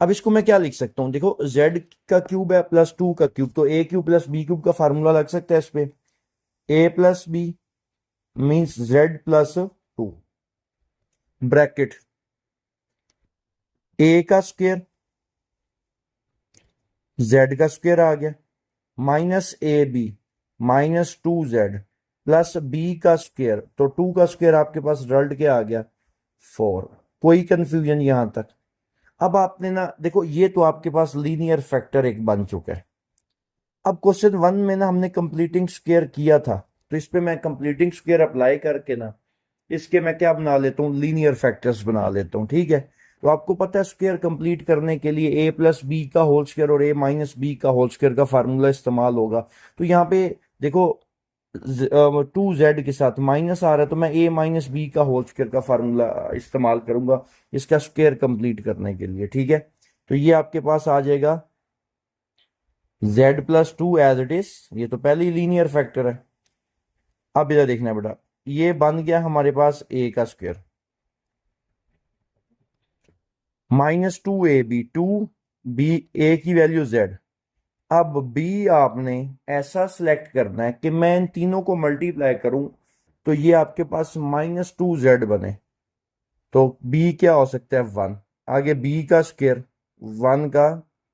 अब इसको मैं क्या लिख सकता हूं, देखो z का क्यूब है प्लस 2 का क्यूब, तो a³ + b³ का फार्मूला लग सकता है इस पे, a + b means z + 2 bracket a का स्क्वायर z का स्क्वायर आ गया -ab -2z प्लस b का स्क्वायर, तो 2 का स्क्वायर आपके पास रिजल्ट क्या आ गया 4। कोई कंफ्यूजन यहां तक। अब आपने ना देखो ये तो आपके पास लीनियर फैक्टर एक बन चुका है। अब क्वेश्चन 1 में ना हमने कंप्लीटिंग स्क्वायर किया था, तो इस पे मैं कंप्लीटिंग स्क्वायर अप्लाई करके ना इसके मैं क्या बना लेता हूँ, लीनियर फैक्टर्स बना लेता हूँ। ठीक है। तो आपको पता है स्क्वायर कंप्लीट करने के लिए a + b का होल स्क्वायर और a - b का होल स्क्वायर का फार्मूला इस्तेमाल होगा। तो यहाँ पे देखो 2z के साथ माइनस आ रहा है, तो मैं a - b का होल स्क्वायर का फार्मूला इस्तेमाल करूंगा इसका स्क्वायर कंप्लीट करने के लिए। ठीक है। तो ये आपके पास आ जाएगा z + 2 एज इट इज, ये तो पहले ही लीनियर फैक्टर है। अब इधर देखना है बेटा, ये बन गया हमारे पास a का स्क्वायर -2ab 2b a की वैल्यू z। अब b आपने ऐसा सिलेक्ट करना है कि मैं इन तीनों को मल्टीप्लाई करूं तो ये आपके पास -2z बने, तो b क्या हो सकता है 1। आगे बी का स्क्वायर, 1 का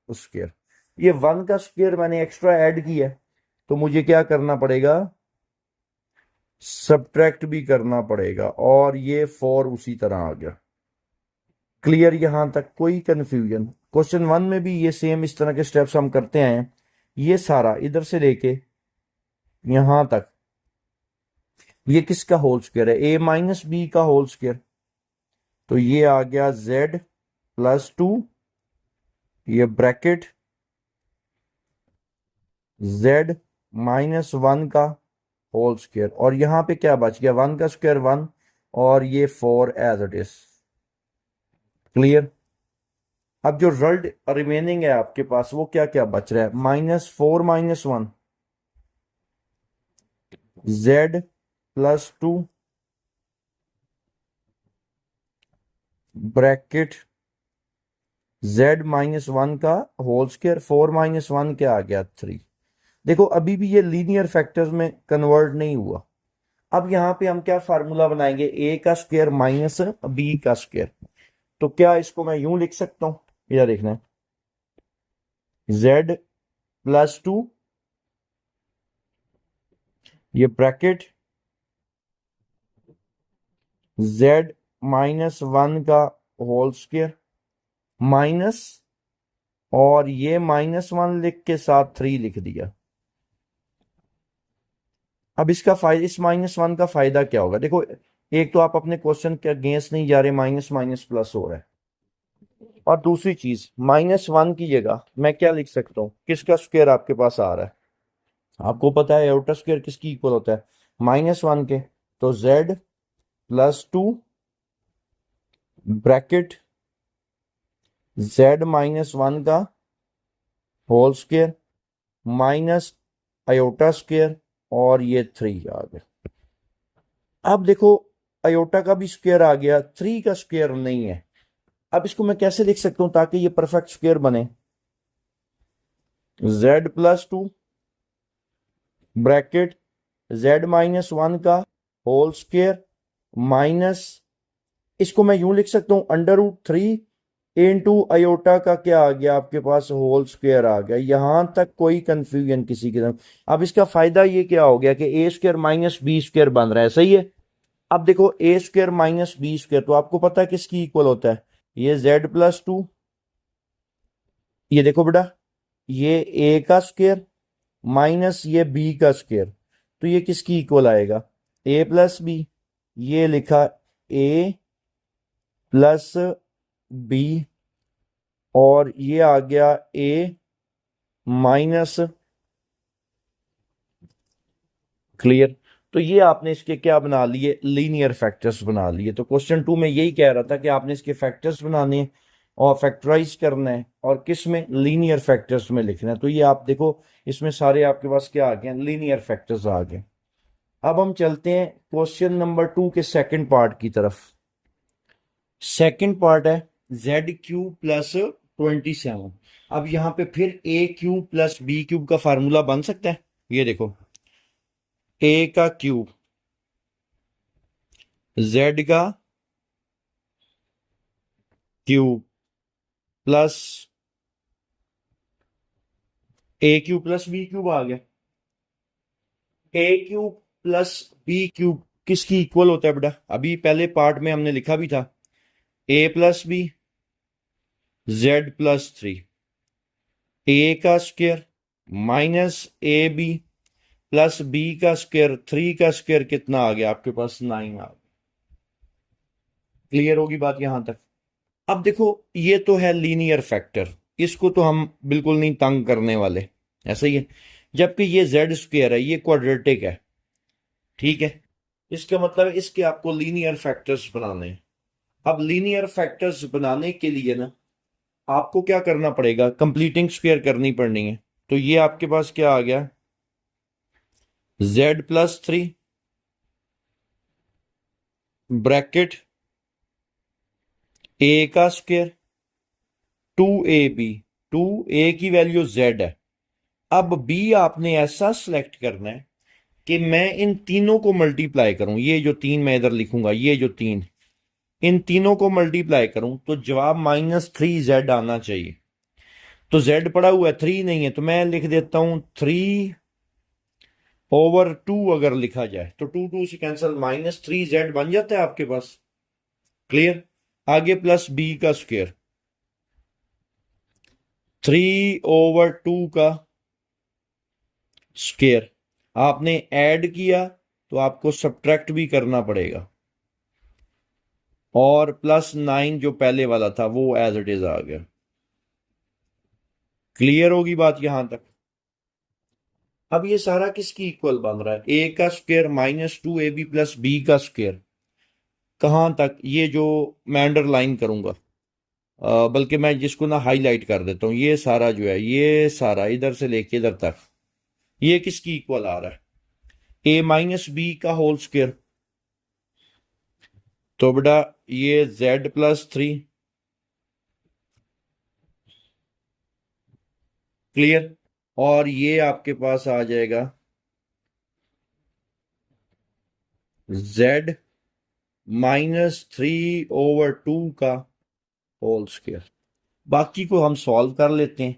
स्क्वायर। ये 1 का स्क्वायर मैंने एक्स्ट्रा ऐड किया है, तो मुझे क्या करना पड़ेगा, सब्ट्रैक्ट भी करना पड़ेगा, और ये 4 उसी तरह आ गया। क्लियर यहां तक, कोई कंफ्यूजन? क्वेश्चन 1 में भी ये सेम इस तरह के स्टेप्स हम करते आए हैं। ये सारा इधर से लेके यहां तक ये किसका होल स्क्वायर है, a माइनस बी का होल स्क्वायर। तो ये आ गया z प्लस 2, ये ब्रैकेट z माइनस 1 का होल स्क्वायर, और यहां पे क्या बच गया, 1 का स्क्वायर 1, और ये 4 एज इट इज। क्लियर? अब जो रिजल्ट रिमेनिंग है आपके पास वो क्या क्या बच रहा है, -4 minus 1, z plus 2 bracket z minus 1 का होल स्क्वायर, 4 माइनस 1 क्या आ गया, 3। देखो अभी भी ये लीनियर फैक्टर्स में कन्वर्ट नहीं हुआ। अब यहां पे हम क्या फार्मूला बनाएंगे, a का स्क्वायर माइनस b का स्क्वायर। तो क्या इसको मैं यूं लिख सकता हूं, या देखना है, z प्लस 2, ये ब्रैकेट z माइनस 1 का होल स्क्वायर माइनस, और ये -1 लिख के साथ 3 लिख दिया। अब इसका फायदा, इस -1 का फायदा क्या होगा, देखो एक तो आप अपने क्वेश्चन के अगेंस्ट नहीं जा रहे, माइनस माइनस प्लस हो रहा है, और दूसरी चीज -1 की जगह मैं क्या लिख सकता हूं, किसका स्क्वायर आपके पास आ रहा है, आपको पता है आउटर स्क्वायर किसकी इक्वल होता है, -1 के। तो z plus 2 bracket z minus 1 का whole square minus iota square, और ये 3 आ गया। अब देखो आयोटा का भी स्क्वायर आ गया, 3 का स्क्वायर नहीं है। अब इसको मैं कैसे लिख सकता हूं ताकि ये परफेक्ट स्क्वायर बने, z plus 2 bracket z minus 1 का होल स्क्वायर माइनस, इसको मैं यूं लिख सकता हूं, √3 इंटू आयोटा का क्या आ गया आपके पास, होल स्क्वायर आ गया। यहां तक कोई कंफ्यूजन किसी की तरफ? अब इसका फायदा ये क्या हो गया कि ए स्क्वायर माइनस बी स्क्वायर बन रहा है, सही है। अब देखो A square minus B square, तो आपको पता है किसकी इक्वल होता है, ये z प्लस 2, ये देखो बेटा, ये ए का स्क्वायर माइनस ये बी का स्क्वायर, तो ये किसकी इक्वल आएगा, ए प्लस बी। ये लिखा ए प्लस बी, और ये आ गया ए माइनस, क्लियर। तो ये आपने इसके क्या बना लिए, लीनियर फैक्टर्स बना लिए। तो क्वेश्चन 2 में यही कह रहा था कि आपने इसके फैक्टर्स बनाने हैं और फैक्टराइज करना है, और किस में, लीनियर फैक्टर्स में लिखना है। तो ये आप देखो इसमें सारे आपके पास क्या आ गए, लीनियर फैक्टर्स आ गए। अब हम चलते हैं क्वेश्चन नंबर 2 के सेकंड पार्ट की तरफ। सेकंड पार्ट है z³ प्लस 27। अब यहां पे फिर a³ प्लस b³ का फार्मूला बन सकता है। ये देखो a का क्यूब, z का cube plus a³ plus b³ आ गया। a³ प्लस b³ किसकी इक्वल होता है बेटा, अभी पहले पार्ट में हमने लिखा भी था, a plus B z plus 3, a का square minus A B plus B का स्क्वायर, 3 का स्क्वायर कितना आ गया आपके पास, 9 आ गया। क्लियर होगी बात यहां तक? अब देखो ये तो है लीनियर फैक्टर, इसको तो हम बिल्कुल नहीं तंग करने वाले, ऐसा ही है। जबकि ये जेड स्क्वायर है, ये क्वाड्रेटिक है, ठीक है। इसका मतलब है इसके आपको लीनियर फैक्टर्स बनाने हैं। अब लीनियर फैक्टर्स बनाने के लिए ना आपको क्या करना पड़ेगा, कंप्लीटिंग स्क्वायर करनी पड़नी है। तो ये आपके पास क्या आ गया, z प्लस 3 ब्रैकेट a का स्क्वायर 2ab, 2a की वैल्यू z है। अब b आपने ऐसा सिलेक्ट करना है कि मैं इन तीनों को मल्टीप्लाई करूं, ये जो 3 मैं इधर लिखूंगा, ये जो 3, इन तीनों को मल्टीप्लाई करूं तो जवाब -3z आना चाहिए। तो z पड़ा हुआ है, 3 नहीं है, तो मैं लिख देता हूं 3/2 अगर लिखा जाए तो 2 2 से कैंसिल, -3z बन जाता है आपके पास। क्लियर। आगे प्लस b का स्क्वायर, 3/2 का स्क्वायर आपने ऐड किया तो आपको सब्ट्रैक्ट भी करना पड़ेगा, और +9 जो पहले वाला था वो एज इट इज आ गया। क्लियर होगी बात यहां तक। अब ये सारा किसकी इक्वल बन रहा है, a का स्क्वायर -2ab प्लस b का स्क्वायर। कहां तक, ये जो मैं अंडरलाइन करूंगा, बल्कि मैं जिसको ना हाईलाइट कर देता हूं, ये सारा जो है, ये सारा इधर से लेके इधर तक, ये किसकी इक्वल आ रहा है, a माइनस बी का होल स्क्वायर। तो बेटा ये z+3। क्लियर। और ये आपके पास आ जाएगा z -3/2 का होल स्क्वायर। बाकी को हम सॉल्व कर लेते हैं।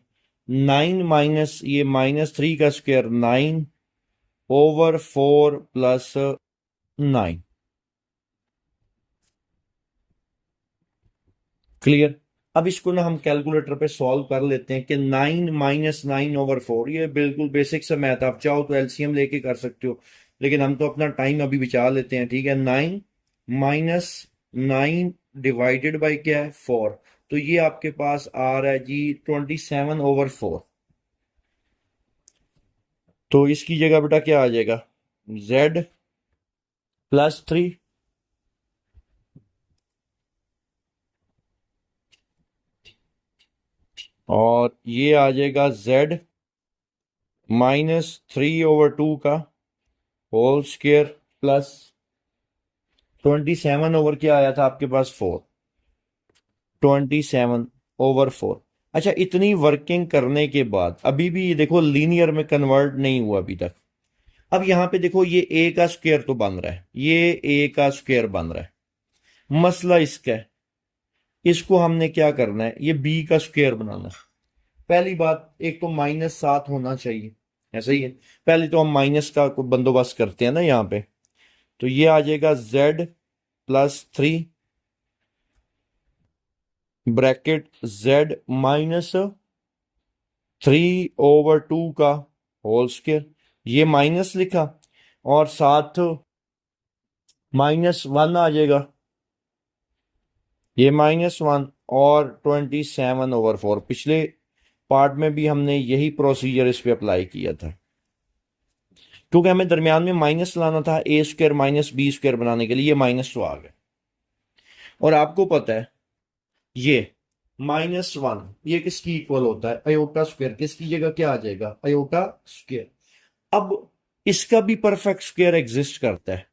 9 माइनस ये -3 का स्क्वायर, 9/4 प्लस 9। क्लियर। अब इसको ना हम कैलकुलेटर पे सॉल्व कर लेते हैं कि 9 - 9/4, ये बिल्कुल बेसिक सा मैथ, आप चाहो तो एलसीएम लेके कर सकते हो, लेकिन हम तो अपना टाइम अभी बचा लेते हैं। ठीक है, 9 - 9 डिवाइडेड बाई क्या है, 4। तो ये आपके पास आ रहा है जी 27/4। तो इसकी जगह बेटा क्या आ जाएगा, z+3 और ये आ जाएगा z -3/2 का होल स्क्वायर प्लस 27 क्या आया था आपके पास, 4। 27/4। अच्छा, इतनी वर्किंग करने के बाद अभी भी ये देखो लीनियर में कन्वर्ट नहीं हुआ अभी तक। अब यहां पे देखो ये a का स्क्वायर तो बन रहा है, ये a का स्क्वायर बन रहा है। मसला इसका है, इसको हमने क्या करना है, ये b का स्क्वायर बनाना है। पहली बात, एक तो -7 होना चाहिए, ऐसा ही है। पहले तो हम माइनस का बंदोबस्त करते हैं ना यहाँ पे। तो ये आ जाएगा z+3 ब्रैकेट z -3/2 का होल स्क्वायर, ये माइनस लिखा और साथ -1 आ जाएगा, ये -1 और 27/4। पिछले पार्ट में भी हमने यही प्रोसीजर इस पे अप्लाई किया था, क्योंकि हमें दरमियान में माइनस लाना था a² - b² बनाने के लिए, ये माइनस तो आ गया। और आपको पता है ये -1 ये किसकी इक्वल होता है, अयोटा स्क्वायर। किसकी जगह क्या आ जाएगा, अयोटा स्क्वायर। अब इसका भी परफेक्ट स्क्वायर एग्जिस्ट करता है।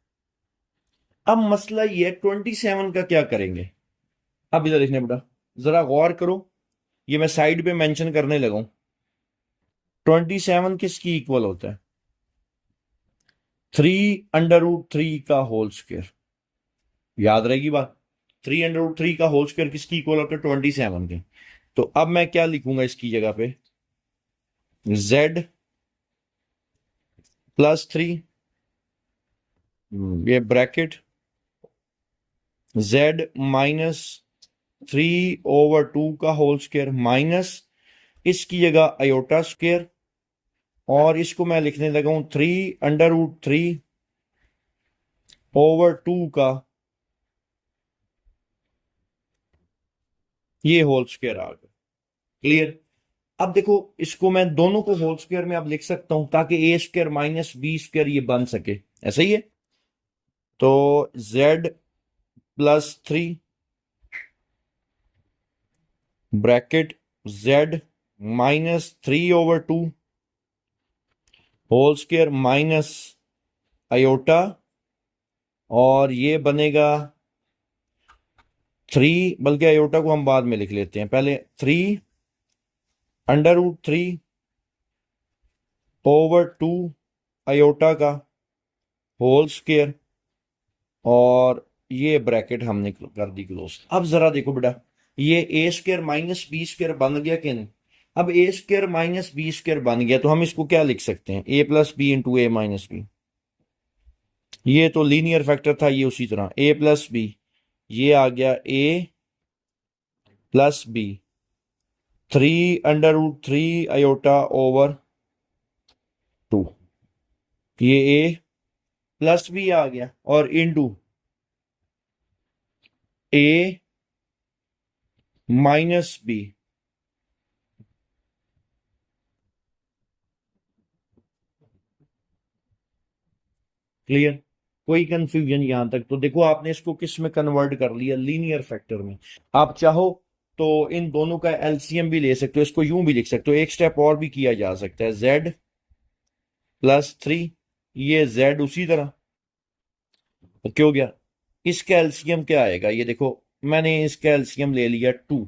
अब मसला ये 27 का क्या करेंगे। अब इधर देखने बेटा, जरा गौर करो, ये मैं साइड पे मेंशन करने लगा हूं। 27 किसकी इक्वल होता है, 3√3 का होल स्क्वायर। याद रहेगी बात, 3√3 का होल स्क्वायर किसकी इक्वल होता है, 27 के। तो अब मैं क्या लिखूंगा इसकी जगह पे, z+3, ये ब्रैकेट z -3/2 का होल स्क्वायर माइनस इसकी जगह अयोटा स्क्वायर, और इसको मैं लिखने लगा हूं 3√3/2 का ये होल स्क्वायर आ गया। क्लियर। अब देखो, इसको मैं दोनों को होल स्क्वायर में अब लिख सकता हूं ताकि a² - b² ये बन सके, ऐसा ही है। तो z+3 bracket z -3/2 whole square minus iota, और ये बनेगा 3, बल्कि अयोटा को हम बाद में लिख लेते हैं, पहले 3√3/2 अयोटा का होल स्क्वायर, और ये ब्रैकेट हमने कर दी क्लोज। अब जरा देखो बेटा, ये ए स्क्वायर माइनस बी स्क्वायर बन गया कि नहीं? अब ए स्क्वायर माइनस बी स्क्वायर बन गया तो हम इसको क्या लिख सकते हैं? ए plus b into a minus b. ये तो लीनियर फैक्टर था, ये उसी तरह ए प्लस बी, ये आ गया ए प्लस बी, 3√3 आयोटा ओवर 2, ये ए प्लस बी आ गया और इनटू ए माइनस बी। क्लियर? कोई कंफ्यूजन यहां तक? तो देखो आपने इसको किस में कन्वर्ट कर लिया? लीनियर फैक्टर में। आप चाहो तो इन दोनों का एलसीएम भी ले सकते हो, इसको यूं भी लिख सकते हो, एक स्टेप और भी किया जा सकता है, z प्लस 3, ये z उसी तरह। तो क्या हो गया? इसका एलसीएम क्या आएगा? ये देखो मैंने इसका एलसीएम ले लिया 2।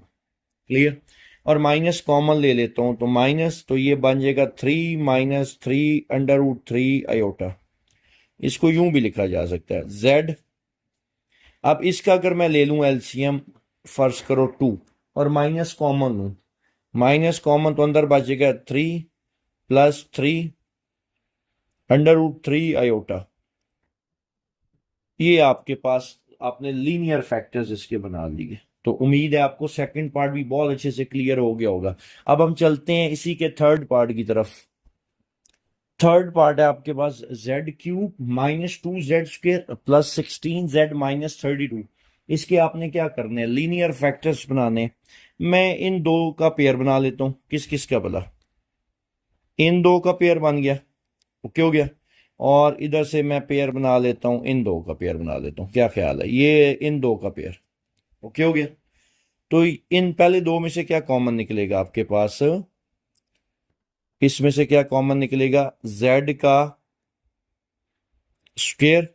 क्लियर? और माइनस कॉमन ले लेता हूं तो माइनस, तो ये बन जाएगा 3 माइनस 3√3 आयोटा। इसको यूं भी लिखा जा सकता है z। अब इसका अगर मैं ले लूं एलसीएम, फर्ज करो 2 और माइनस कॉमन लूं, माइनस कॉमन तो अंदर बचेगा 3 प्लस 3√3 आयोटा। ये आपके पास आपने लीनियर फैक्टर्स इसके बना लिए। तो उम्मीद है आपको सेकंड पार्ट भी बहुत अच्छे से क्लियर हो गया होगा। अब हम चलते हैं इसी के थर्ड पार्ट की तरफ। थर्ड पार्ट है आपके पास z³ minus 2z² plus 16z minus 32। इसके आपने क्या करने हैं? लीनियर फैक्टर्स बनाने। मैं इन दो का पेयर बना लेता हूं। किस किस का भला? इन दो का पेयर बन गया, ओके हो गया। और इधर से मैं पेयर बना लेता हूं, इन दो का पेयर बना लेता हूं। क्या ख्याल है? ये इन दो का पेयर, ओके हो गया। तो इन पहले दो में से क्या कॉमन निकलेगा आपके पास? इसमें से क्या कॉमन निकलेगा? z का स्क्वायर,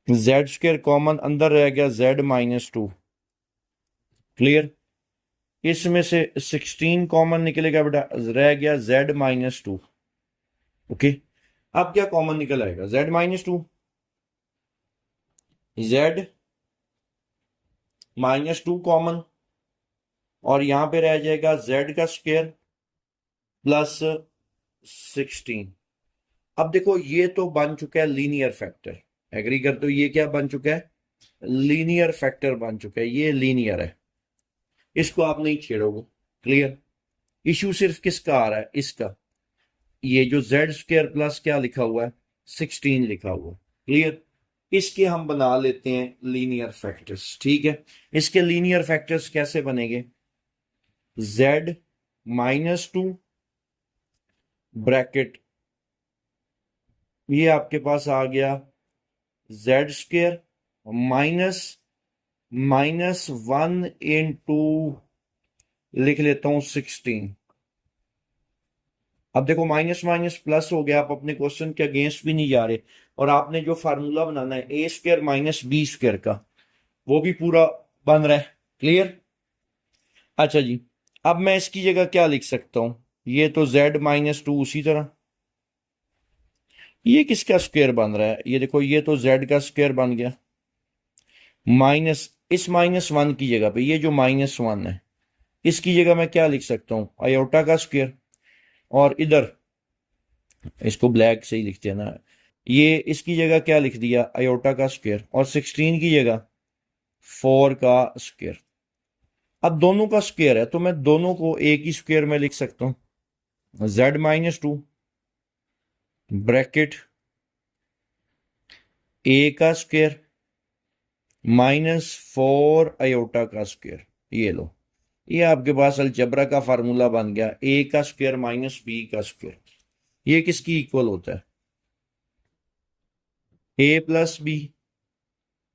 z² कॉमन, अंदर रह गया z माइनस 2। क्लियर? इसमें से 16 कॉमन निकलेगा बेटा, रह गया z माइनस 2। ओके, अब क्या कॉमन निकल आएगा? z minus 2, z minus 2 common, और यहां पे रह जाएगा z का स्क्वायर प्लस 16। अब देखो ये तो बन चुका है लीनियर फैक्टर, एग्री करते हो? ये क्या बन चुका है? लीनियर फैक्टर बन चुका है, ये लीनियर है, इसको आप नहीं छेड़ोगे। क्लियर? इशू सिर्फ किसका आ रहा है? इसका, ये जो z² प्लस क्या लिखा हुआ है? 16 लिखा हुआ है। क्लियर? इसके हम बना लेते हैं लीनियर फैक्टर्स। ठीक है, इसके लीनियर फैक्टर्स कैसे बनेंगे? z माइनस 2 ब्रैकेट, ये आपके पास आ गया z² माइनस 1 इंटू लिख लेता हूं 16। अब देखो माइनस माइनस प्लस हो गया, आप अपने क्वेश्चन के अगेंस्ट भी नहीं जा रहे, और आपने जो फार्मूला बनाना है a² माइनस b² का, वो भी पूरा बन रहा है। क्लियर? अच्छा जी, अब मैं इसकी जगह क्या लिख सकता हूं? ये तो z माइनस 2 उसी तरह। ये किसका स्क्वायर बन रहा है? ये देखो, ये तो z का स्क्वायर बन गया, माइनस इस -1 की जगह पे ये जो -1 है, इसकी जगह मैं क्या लिख सकता हूं? आयोटा का स्क्वायर। और इधर इसको ब्लैक से ही लिखते हैं ना, ये इसकी जगह क्या लिख दिया? आयोटा का स्क्वायर, और 16 की जगह 4 का स्क्वायर। अब दोनों का स्क्वायर है तो मैं दोनों को एक ही स्क्वायर में लिख सकता हूं, z माइनस 2 ब्रैकेट a का स्क्वायर -4 आयोटा का स्क्वायर। ये लो, ये आपके पास अलजबरा का फार्मूला बन गया, a का स्क्वायर माइनस b का स्क्वायर। ये किसकी इक्वल होता है? a प्लस b,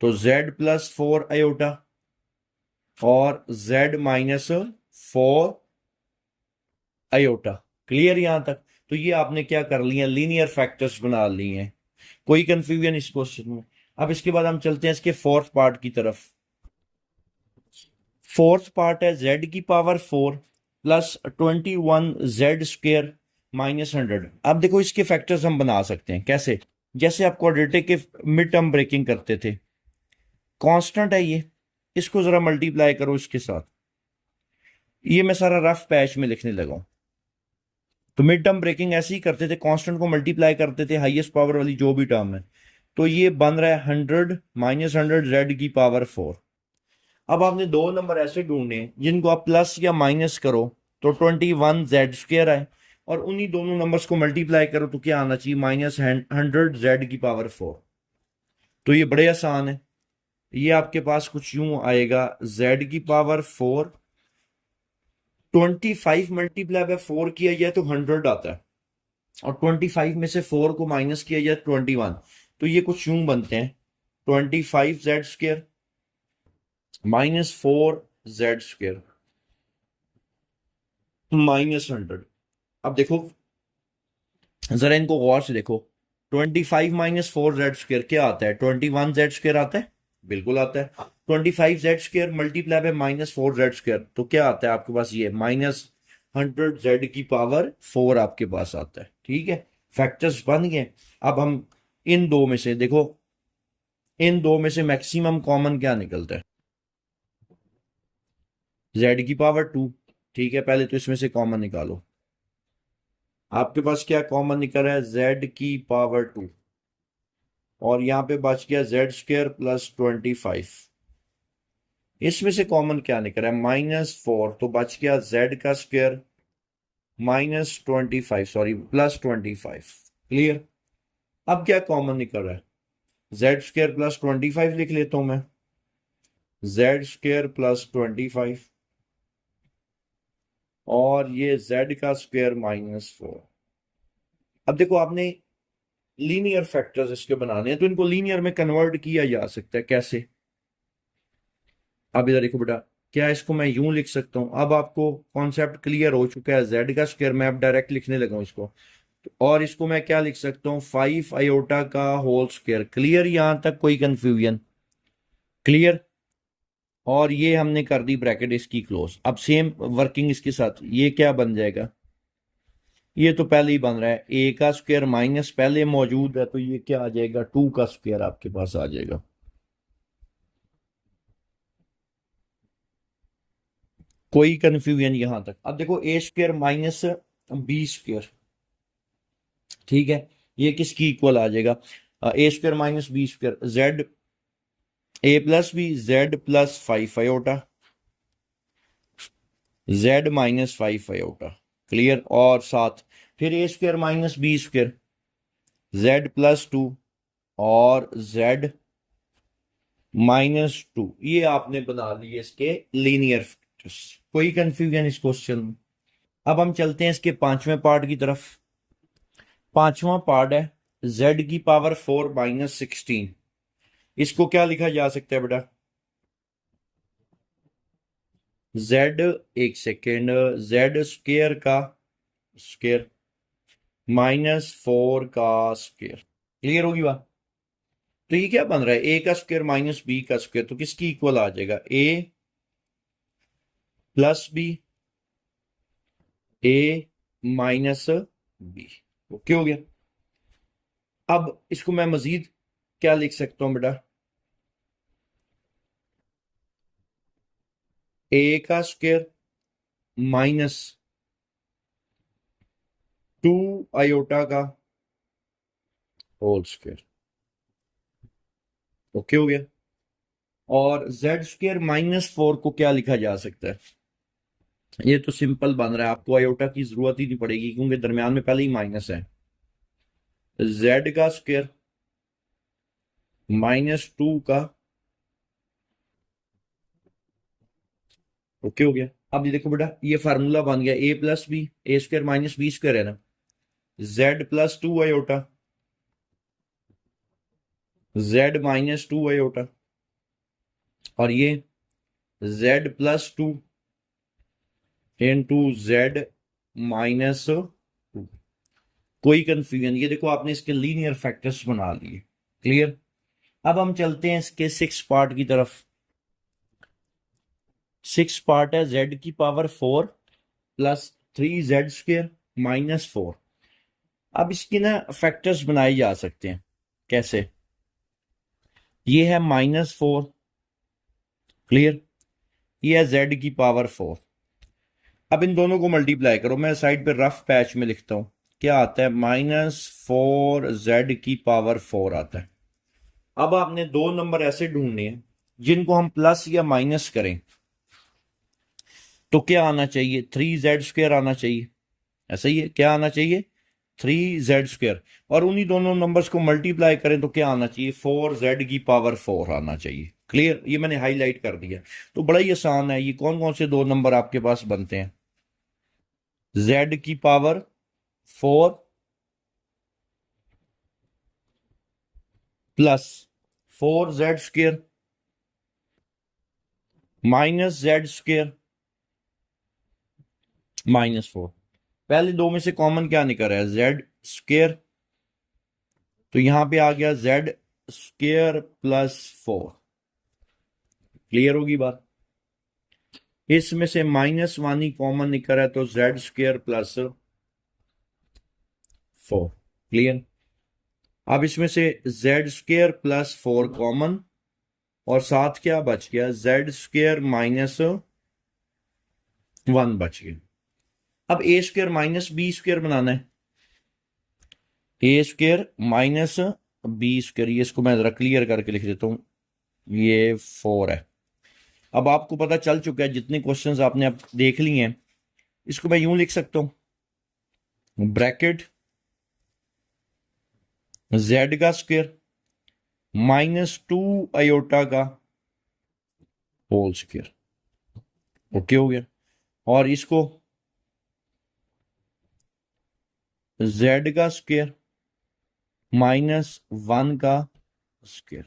तो z प्लस 4 आयोटा और z माइनस 4 आयोटा। क्लियर यहां तक? तो ये आपने क्या कर लिया? लीनियर फैक्टर्स बना लिए हैं। कोई कंफ्यूजन इस क्वेश्चन में? अब इसके बाद हम चलते हैं इसके फोर्थ पार्ट की तरफ। फोर्थ पार्ट है z की पावर 4 प्लस 21 z² माइनस 100। अब देखो इसके फैक्टर्स हम बना सकते हैं कैसे? जैसे आप क्वाड्रेटिक के मिड टर्म ब्रेकिंग करते थे, कांस्टेंट है ये, इसको जरा मल्टीप्लाई करो इसके साथ। ये मैं सारा रफ पैच में लिखने लगा हूं। तो मिड टर्म ब्रेकिंग ऐसे ही करते थे, कांस्टेंट को मल्टीप्लाई करते थे हाईएस्ट पावर वाली जो भी टर्म है। तो ये बन रहा है 100 माइनस 100 जेड की पावर 4। अब आपने दो नंबर ऐसे ढूंढने हैं जिनको आप प्लस या माइनस करो तो 21 जेड स्क्वायर आए, और उन्हीं दोनों नंबर्स को मल्टीप्लाई करो तो क्या आना चाहिए, माइनस 100 जेड की पावर 4। तो ये बड़े आसान है। ये आपके पास कुछ यूं आएगा, जेड की पावर 4, 25 मल्टीप्लाई बाय 4 किया जाए तो 100 आता है, और 25 में से 4 को माइनस किया जाए 21। तो ये कुछ यूं बनते हैं, 25 Z square minus 4 Z square minus 100। अब देखो जरा इनको गौर से देखो, 25 माइनस 4 जेड स्क्वायर क्या आता है, 21 जेड स्क्वायर आता है, बिल्कुल आता है। 25 Z square multiply by minus 4 Z square तो क्या आता है आपके पास, ये माइनस 100 जेड की पावर 4 आपके पास आता है। ठीक है, फैक्टर्स बन गए। अब हम इन दो में से देखो, इन दो में से मैक्सिमम कॉमन क्या निकलता है, जेड की पावर 2। ठीक है, पहले तो इसमें से कॉमन निकालो। आपके पास क्या कॉमन निकल रहा है, जेड की पावर 2, और यहां पे बच गया जेड स्क्वायर प्लस 25। इसमें से कॉमन क्या निकल रहा है, -4, तो बच गया जेड का square minus 25, sorry plus 25। Clear. अब क्या कॉमन निकल रहा है, जेड स्क्वायर प्लस 25 लिख लेता हूं मैं, जेड स्क्वायर प्लस 25, और ये जेड का स्क्वायर -4। अब देखो आपने लीनियर फैक्टर्स इसके बनाने हैं, तो इनको लीनियर में कन्वर्ट किया जा सकता है कैसे। अब इधर देखो बेटा, क्या इसको मैं यूं लिख सकता हूं, अब आपको कॉन्सेप्ट क्लियर हो चुका है। जेड का स्क्वायर मैं अब डायरेक्ट लिखने लगा हूं इसको, और इसको मैं क्या लिख सकता हूं, 5 आयोटा का होल स्क्वायर। क्लियर, यहां तक कोई कंफ्यूजन, क्लियर। और ये हमने कर दी ब्रैकेट इसकी क्लोज। अब सेम वर्किंग इसके साथ, ये क्या बन जाएगा, ये तो पहले ही बन रहा है, ए का स्क्वायर माइनस पहले मौजूद है, तो ये क्या आ जाएगा, 2 का स्क्वायर आपके पास आ जाएगा। कोई कंफ्यूजन यहां तक। अब देखो A square minus B square, ठीक है, ये किसकी इक्वल आ जाएगा, A square minus B square, Z A plus B, Z plus 5 iota, Z minus 5 iota. Clear. और साथ फिर A square minus B square, Z plus 2, और जेड -2। ये आपने बना लिए इसके लीनियर फैक्टर्स। कोई कंफ्यूजन इस क्वेश्चन में। अब हम चलते हैं इसके पांचवें पार्ट की तरफ। पांचवा पार्ट है जेड की पावर 4 -16। इसको क्या लिखा जा सकता है बेटा, जेड, एक सेकेंड, जेड स्क्वायर का स्क्वायर -4 का स्क्वायर। क्लियर होगी बात। तो ये क्या बन रहा है, ए का स्क्वायर माइनस बी का स्क्वायर, तो किसकी इक्वल आ जाएगा, A plus B, A minus B. Okay हो गया। अब इसको मैं मजीद क्या लिख सकता हूं बेटा, ए का स्क्वायर -2 आयोटा का होल स्क्वायर। ओके हो गया। और जेड स्क्वायर -4 को क्या लिखा जा सकता है, ये तो सिंपल बन रहा है, आपको आयोटा की जरूरत ही नहीं पड़ेगी क्योंकि दरमियान में पहले ही माइनस है। जेड का स्क्वायर -2 का, ओके हो गया। अब ये देखो बेटा, ये फार्मूला बन गया, ए प्लस बी, ए स्क्वायर माइनस बी स्क्वायर है ना, जेड +2 आयोटा, जेड -2 आयोटा, और ये Z+2 इंटू जेड -2। कोई कंफ्यूजन, ये देखो आपने इसके लीनियर फैक्टर्स बना लिए। क्लियर। अब हम चलते हैं इसके 6 पार्ट की तरफ। 6 पार्ट है जेड की पावर 4 + 3 जेड स्क्वायर -4। अब इसकी ना फैक्टर्स बनाए जा सकते हैं। कैसे? ये है -4, क्लियर? ये है z की पावर 4। अब इन दोनों को मल्टीप्लाई करो, मैं साइड पे रफ पैच में लिखता हूं। क्या आता है? -4z की पावर 4 आता है। अब आपने दो नंबर ऐसे ढूंढने हैं जिनको हम प्लस या माइनस करें तो क्या आना चाहिए? 3z² आना चाहिए। ऐसा ही है, क्या आना चाहिए? 3z²। और उन्हीं दोनों नंबर्स को मल्टीप्लाई करें तो क्या आना चाहिए? 4z की पावर 4 आना चाहिए। क्लियर? ये मैंने हाईलाइट कर दिया। तो बड़ा ही आसान है। ये कौन कौन से दो नंबर आपके पास बनते हैं? z की power 4 plus 4z² minus z² -4। पहले दो में से कॉमन क्या निकल रहा है? z²। तो यहां पे आ गया z² प्लस 4। क्लियर होगी बात? इसमें से -1 ही कॉमन निकल रहा है तो z² प्लस 4। क्लियर? अब इसमें से z² प्लस 4 कॉमन और साथ क्या बच गया? z² -1 बच गया। अब a² माइनस b² बनाना है। a² माइनस b², ये इसको मैं जरा क्लियर करके लिख देता हूं। ये 4 है। अब आपको पता चल चुका है, जितने क्वेश्चंस आपने अब देख लिए हैं, इसको मैं यूं लिख सकता हूं, ब्रैकेट z का स्क्वायर -2 आयोटा का होल स्क्वायर। ओके हो गया। और इसको z का स्क्वायर -1 का स्क्वायर।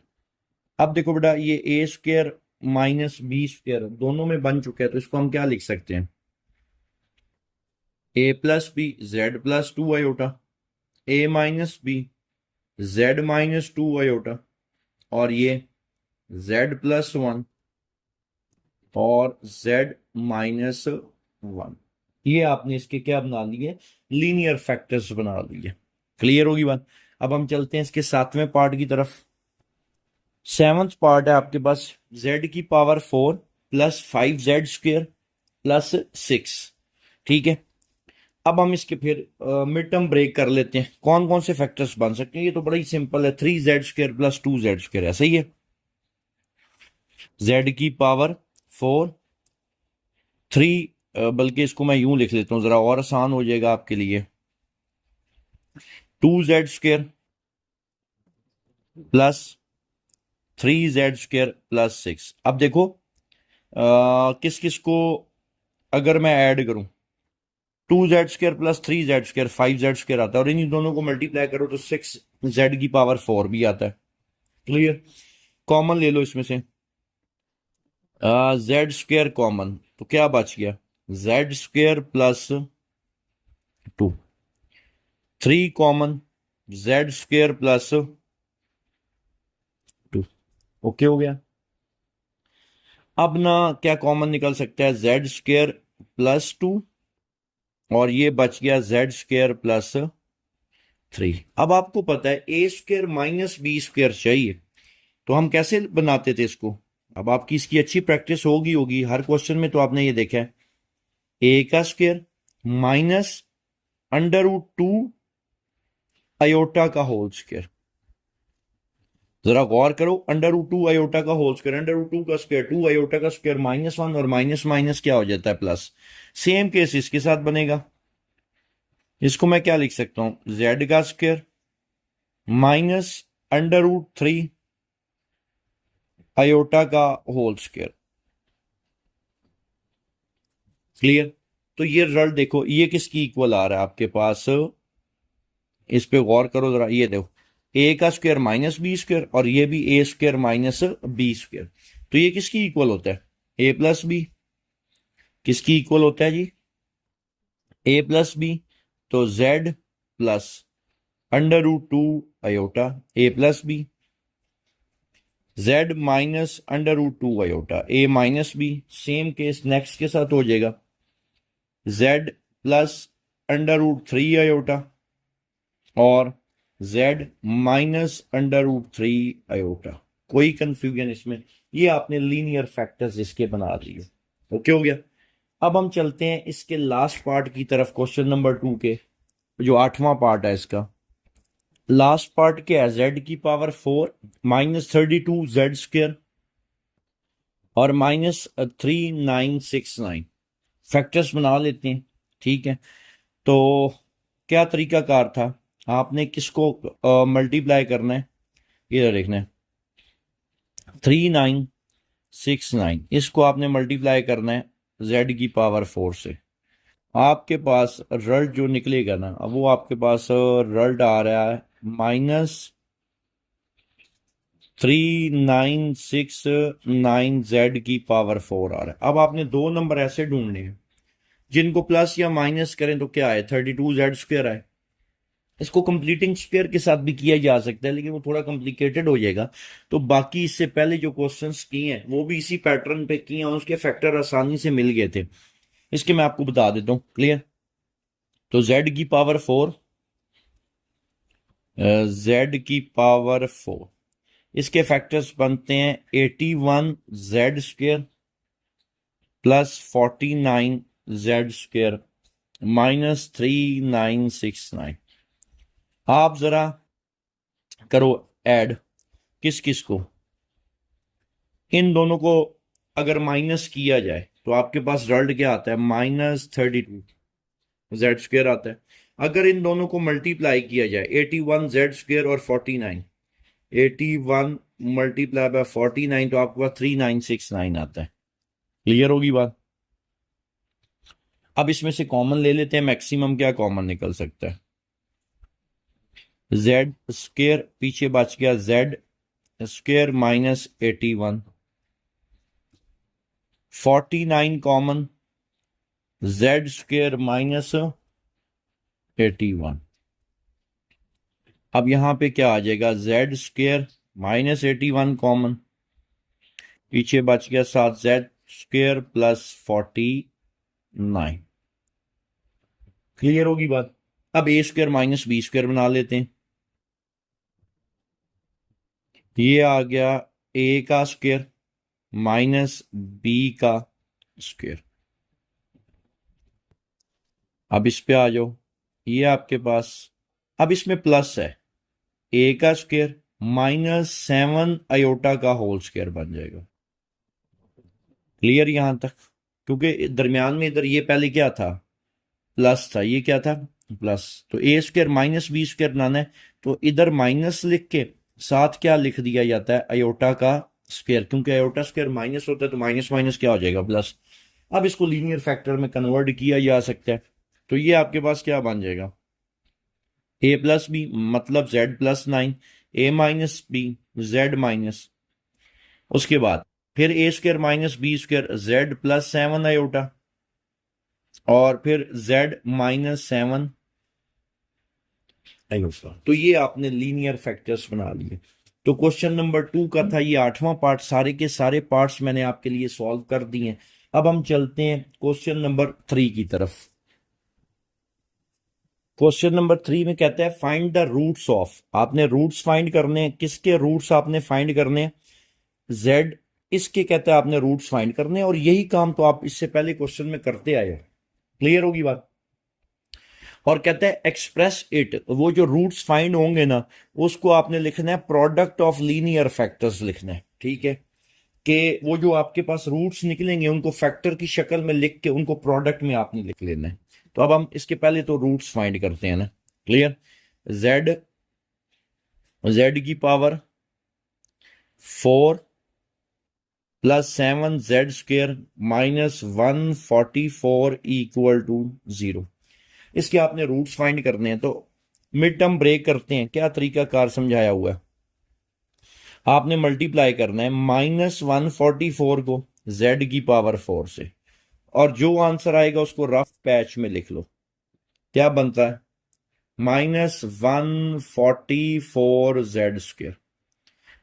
अब देखो बेटा, ये a² माइनस b² दोनों में बन चुका है, तो इसको हम क्या लिख सकते हैं? a plus B z plus 2 iota, a minus b z minus 2 iota, और ये z प्लस 1 और z माइनस 1। ये आपने इसके क्या बना लिए? लीनियर फैक्टर्स बना लिए। क्लियर होगी बात? अब हम चलते हैं इसके 7वें पार्ट की तरफ। 7th पार्ट है आपके पास z की पावर 4 प्लस 5z² प्लस 6। ठीक है। अब हम इसके फिर मिड टर्म ब्रेक कर लेते हैं। कौन कौन से फैक्टर्स बन सकते हैं? ये तो बड़ा ही सिंपल है, 3z² प्लस 2z² है। सही है। z की पावर 4 3, बल्कि इसको मैं यूं लिख लेता हूं, जरा और आसान हो जाएगा आपके लिए। 2z² plus 3z² plus 6। अब देखो किस किस को अगर मैं ऐड करूं, 2z² प्लस 3z² 5z² आता है, और इन्हीं दोनों को मल्टीप्लाई करो तो 6z की पावर 4 भी आता है। क्लियर? कॉमन ले लो इसमें से z² कॉमन, तो क्या बच गया? z² plus 2। 3 common, z² plus 2। Okay हो गया। अब ना क्या कॉमन निकल सकता है? z² प्लस 2 और ये बच गया z² प्लस 3। अब आपको पता है a² माइनस b² चाहिए, तो हम कैसे बनाते थे इसको? अब आपकी इसकी अच्छी प्रैक्टिस होगी हर क्वेश्चन में तो आपने ये देखा है, a का स्क्वायर माइनस √2 आयोटा का होल स्क्वायर। जरा गौर करो, √2 आयोटा का होल स्क्वायर, √2 का स्क्वायर 2 आयोटा का स्क्वायर -1, और माइनस माइनस क्या हो जाता है? प्लस। सेम केस इसके साथ बनेगा। इसको मैं क्या लिख सकता हूं? z का स्क्वायर माइनस √3 आयोटा का होल स्क्वायर। क्लियर? तो ये रिजल्ट देखो, ये किसकी इक्वल आ रहा है आपके पास? इस पे गौर करो जरा। ये देखो, a का स्क्वायर माइनस b² और ये भी a² माइनस b²। तो ये किसकी इक्वल होता है? a plus b. किसकी इक्वल होता है जी? a plus b. तो z plus √2 iota a plus B, z minus √2 iota a minus b. Same case next के साथ हो जाएगा, z प्लस √3 आयोटा और z minus under root 3 iota. कोई कंफ्यूजन इसमें? ये आपने लीनियर फैक्टर्स इसके बना दिए। ओके हो गया। अब हम चलते हैं इसके लास्ट पार्ट की तरफ, क्वेश्चन नंबर 2 के, जो 8वां पार्ट है इसका। लास्ट पार्ट क्या है? z की पावर 4 माइनस 32 जेड स्क्र और माइनस 3969 फैक्टर्स बना लेते हैं। ठीक है, तो क्या तरीकाकार था? आपने किसको मल्टीप्लाई करना है? इधर देखना है 3969, इसको आपने मल्टीप्लाई करना है z की पावर 4 से। आपके पास रिजल्ट जो निकलेगा ना, अब वो आपके पास रिजल्ट आ रहा है माइनस 3969 z की पावर 4 आ रहा है। अब आपने दो नंबर ऐसे ढूंढने हैं जिनको प्लस या माइनस करें तो क्या है? 32 जेड स्क्वायर है। इसको कंप्लीटिंग स्क्वायर के साथ भी किया जा सकता है, लेकिन वो थोड़ा कॉम्प्लिकेटेड हो जाएगा। तो बाकी इससे पहले जो क्वेश्चंस किए हैं वो भी इसी पैटर्न पे किए हैं, उसके फैक्टर आसानी से मिल गए थे। इसके मैं आपको बता देता हूँ। क्लियर? तो z की पावर 4, z की पावर 4, इसके फैक्टर्स बनते हैं 81 Z square plus 49 Z square minus 3969। आप जरा करो ऐड किस किस को। इन दोनों को अगर माइनस किया जाए तो आपके पास रिजल्ट क्या आता है? माइनस 32 जेड स्क्वायर आता है। अगर इन दोनों को मल्टीप्लाई किया जाए 81 जेड स्क्वायर और 49, 81 मल्टीप्लाई बाय 49, तो आपके पास 3969 आता है। क्लियर होगी बात? अब इसमें से कॉमन ले लेते हैं, मैक्सिमम क्या कॉमन निकल सकता है? जेड स्क्वायर, पीछे बच गया Z square minus 81, 49 common, Z square minus 81। अब यहां पे क्या आ जाएगा? जेड स्क्वायर माइनस 81 कॉमन, पीछे बच गया 7 जेड स्क्वायर प्लस 49। क्लियर होगी बात? अब ए स्क्वायर माइनस बी स्क्वायर बना लेते हैं। ये आ गया ए का स्क्वायर माइनस बी का स्क्वायर। अब इस पे आ जाओ, ये आपके पास, अब इसमें प्लस है, ए का स्क्वायर माइनस 7 आयोटा का होल स्क्वायर बन जाएगा। क्लियर यहां तक? क्योंकि दरमियान में इधर ये पहले क्या था? प्लस था, ये क्या था? प्लस। तो ए स्क्वायर माइनस बी स्क्वायर बनाना है, तो इधर माइनस लिख के साथ क्या लिख दिया जाता है? आयोटा का स्क्वायर, क्योंकि आयोटा स्क्वायर माइनस होता है तो माइनस माइनस क्या हो जाएगा? प्लस। अब इसको लीनियर फैक्टर में कन्वर्ट किया जा सकता है, तो ये आपके पास क्या बन जाएगा? ए प्लस बी मतलब Z plus 9, A minus B Z minus, उसके बाद फिर A square minus B square Z plus 7 iota, और फिर जेड माइनस 7 आयोटा। तो ये आपने लीनियर फैक्टर्स बना लिए। तो क्वेश्चन नंबर 2 का था ये 8वां पार्ट, सारे के सारे पार्ट्स मैंने आपके लिए सॉल्व कर दिए। अब हम चलते हैं क्वेश्चन नंबर 3 की तरफ। क्वेश्चन नंबर 3 में कहता है फाइंड द रूट्स ऑफ, आपने रूट्स फाइंड करने हैं। किसके रूट्स आपने फाइंड करने हैं? जेड, इसके कहता है आपने रूट्स फाइंड करने हैं, और यही काम तो आप इससे पहले क्वेश्चन में करते आए हो। क्लियर होगी बात? और कहता है एक्सप्रेस इट, वो जो रूट्स फाइंड होंगे ना, उसको आपने लिखना है प्रोडक्ट ऑफ लीनियर फैक्टर्स लिखना है। ठीक है, कि वो जो आपके पास रूट्स निकलेंगे उनको फैक्टर की शक्ल में लिख के उनको प्रोडक्ट में आपने लिख लेना है। तो अब हम इसके पहले तो रूट्स फाइंड करते हैं ना। क्लियर? जेड, जेड की power 4 plus 7 z square minus 144 equal to 0। इसके आपने रूट्स फाइंड करने हैं, तो मिड टर्म ब्रेक करते हैं। क्या तरीका कार समझाया हुआ है? आपने मल्टीप्लाई करना है माइनस 144 को जेड की पावर 4 से, और जो आंसर आएगा उसको रफ पैच में लिख लो। क्या बनता है? Minus 144 Z square.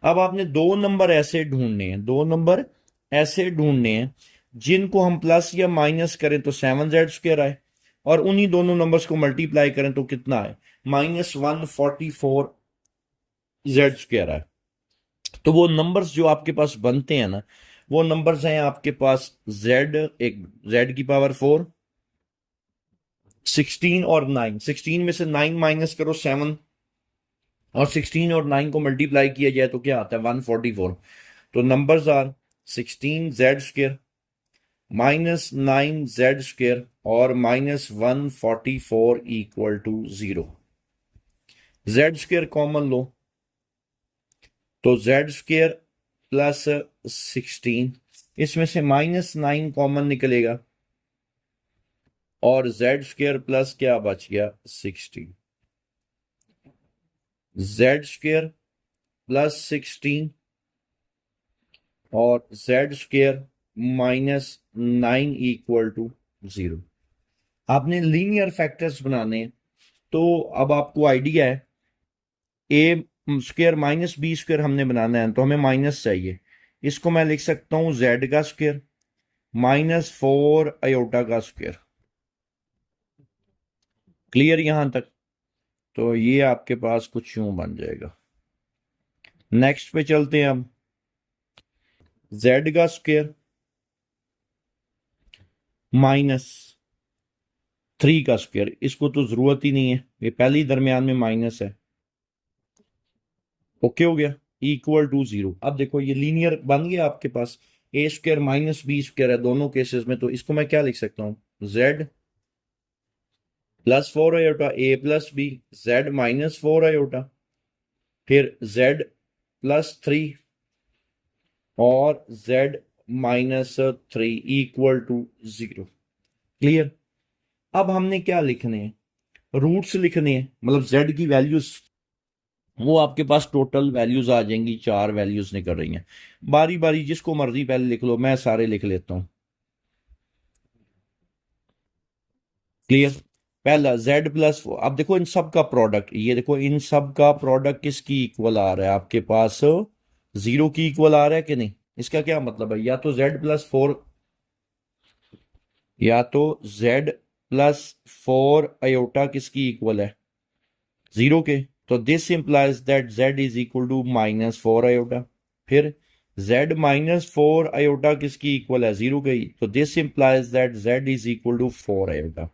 अब आपने दो नंबर ऐसे ढूंढने हैं, दो नंबर ऐसे ढूंढने हैं जिनको हम प्लस या माइनस करें तो 7 जेड स्क्वायर आए, और उन्हीं दोनों नंबर्स को मल्टीप्लाई करें तो कितना आए? -144 जेड स्क्वायर है। तो वो नंबर्स जो आपके पास बनते हैं ना, वो नंबर्स हैं आपके पास जेड, एक जेड की पावर 4, 16 और 9। 16 में से 9 माइनस करो 7, और 16 और 9 को मल्टीप्लाई किया जाए तो क्या आता है 144। तो numbers are 16 Z square -9 Z square और -144 equal to 0। Z square common लो तो जेड स्क्वायर प्लस 16, इसमें से -9 कॉमन निकलेगा और जेड स्क्वायर प्लस क्या बच गया 16। जेड स्क्वायर प्लस 16 और जेड स्क्वायर -9 इक्वल टू 0। आपने लीनियर फैक्टर्स बनाने हैं, तो अब आपको आइडिया है ए स्क्वायर माइनस बी स्क्वायर हमने बनाना है, तो हमें माइनस चाहिए। इसको मैं लिख सकता हूं जेड का स्क्वायर -4 आयोटा का स्क्वायर। क्लियर यहां तक? तो ये आपके पास कुछ यूं बन जाएगा। नेक्स्ट पे चलते हैं हम। जेड का स्क्वायर -3 का स्क्वायर, इसको तो जरूरत ही नहीं है, ये पहले ही दरमियान में माइनस है। ओके हो गया, इक्वल टू 0। अब देखो ये लीनियर बन गया आपके पास, ए स्क्वायर माइनस बी स्क्वायर है दोनों केसेस में, तो इसको मैं क्या लिख सकता हूं जेड +4 आयोटा ए प्लस बी, जेड -4 आयोटा, फिर जेड +3 और जेड -3 इक्वल टू 0। क्लियर? अब हमने क्या लिखने हैं, रूट्स लिखने हैं, मतलब जेड की वैल्यूज, वो आपके पास टोटल वैल्यूज आ जाएंगी, 4 वैल्यूज निकल रही हैं। बारी बारी जिसको मर्जी पहले लिख लो, मैं सारे लिख लेता हूं। क्लियर? पहला z प्लस, अब देखो इन सब का प्रोडक्ट, ये देखो इन सब का प्रोडक्ट किसकी इक्वल आ रहा है आपके पास, 0 की इक्वल आ रहा है कि नहीं? इसका क्या मतलब है, या तो z+4, या तो z+4 आयोटा किसकी इक्वल है 0 के, तो this implies that z is equal to -4 iota. फिर z-4 आयोटा किसकी इक्वल है 0 के, तो this implies that z is equal to 4 iota.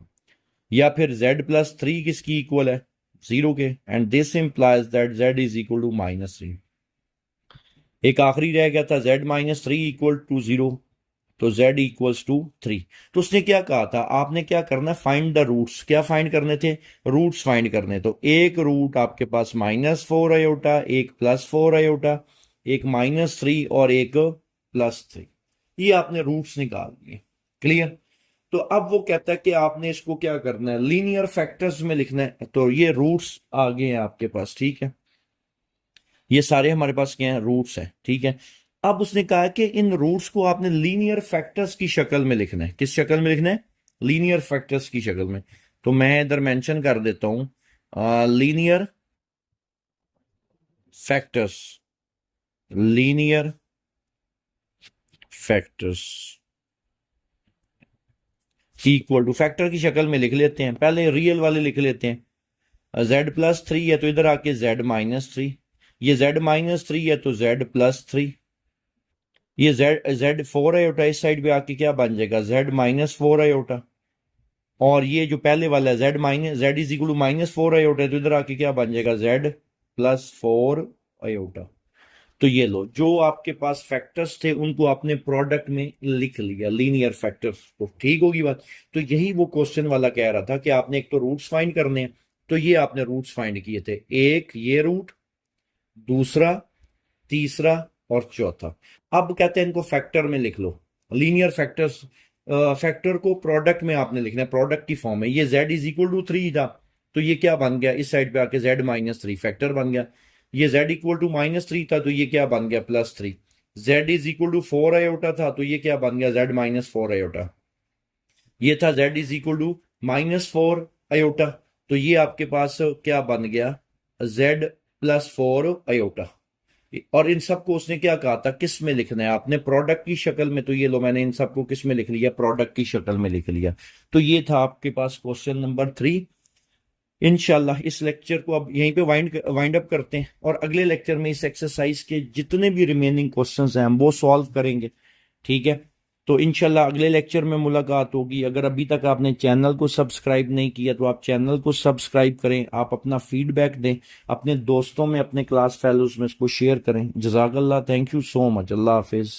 या फिर z+3 किसकी इक्वल है 0 के, and this implies that z is equal to -3। एक आखिरी रह गया था z-3 इक्वल टू 0, तो z इक्वल्स टू 3। तो उसने क्या कहा था, आपने क्या करना, फाइंड द रूट्स। क्या फाइंड करने थे, रूट्स फाइंड करने। तो एक रूट आपके पास -4 आयोटा, एक +4 आयोटा, एक -3 और एक +3, ये आपने रूट्स निकाल दिए। क्लियर? तो अब वो कहता है कि आपने इसको क्या करना है, लीनियर फैक्टर्स में लिखना है। तो ये रूट्स आ गए हैं आपके पास, ठीक है, ये सारे हमारे पास क्या हैं, रूट्स हैं, ठीक है। अब उसने कहा कि इन रूट्स को आपने लीनियर फैक्टर्स की शक्ल में लिखना है। किस शक्ल में लिखना है, लीनियर फैक्टर्स की शक्ल में। तो मैं इधर मेंशन कर देता हूं linear factors, linear factors equal to, factor की शक्ल में लिख लेते हैं, पहले रियल वाले लिख लेते हैं। z+3 है तो इधर आके z-3, ये z-3 है तो z+3, ये z4 आयोटा इस साइड पे आके क्या बन जाएगा z-4 आयोटा, और ये जो पहले वाला है z is equal to -4 iota, तो इधर आके क्या बन जाएगा z+4 आयोटा। तो ये लो, जो आपके पास फैक्टर्स थे उनको आपने प्रोडक्ट में लिख लिया, लीनियर फैक्टर्स को। ठीक होगी बात? तो यही वो क्वेश्चन वाला कह रहा था कि आपने एक तो रूट्स फाइंड करने हैं, तो ये आपने रूट्स फाइंड किए थे, एक ये रूट, दूसरा, तीसरा और चौथा। अब कहते हैं इनको फैक्टर में लिख लो, लीनियर फैक्टर्स। फैक्टर को प्रोडक्ट में आपने लिखना है, प्रोडक्ट की फॉर्म में। ये z इज इक्वल टू 3 था, तो ये क्या बन गया, इस साइड पे आके z-3 फैक्टर बन गया। ये z इक्वल टू -3 था, तो ये क्या बन गया +3। z is equal to 4 iota था, तो ये क्या बन गया z-4 आयोटा। ये था z is equal to -4 iota, तो ये आपके पास क्या बन गया z+4 आयोटा। और इन सबको उसने क्या कहा था, किस में लिखना है आपने, प्रोडक्ट की शक्ल में। तो ये लो, मैंने इन सबको किस में लिख लिया, प्रोडक्ट की शक्ल में लिख लिया। तो ये था आपके पास क्वेश्चन नंबर 3। इंशाल्लाह इस लेक्चर को अब यहीं पे वाइंड अप करते हैं और अगले लेक्चर में इस एक्सरसाइज के जितने भी रिमेनिंग क्वेश्चंस हैं हम वो सॉल्व करेंगे। ठीक है, तो इंशाल्लाह अगले लेक्चर में मुलाकात होगी। अगर अभी तक आपने चैनल को सब्सक्राइब नहीं किया तो आप चैनल को सब्सक्राइब करें, आप अपना फीडबैक दें, अपने दोस्तों में, अपने क्लास फेलोज में इसको शेयर करें। जज़ाकल्लाह, थैंक यू सो मच, अल्लाह हाफिज।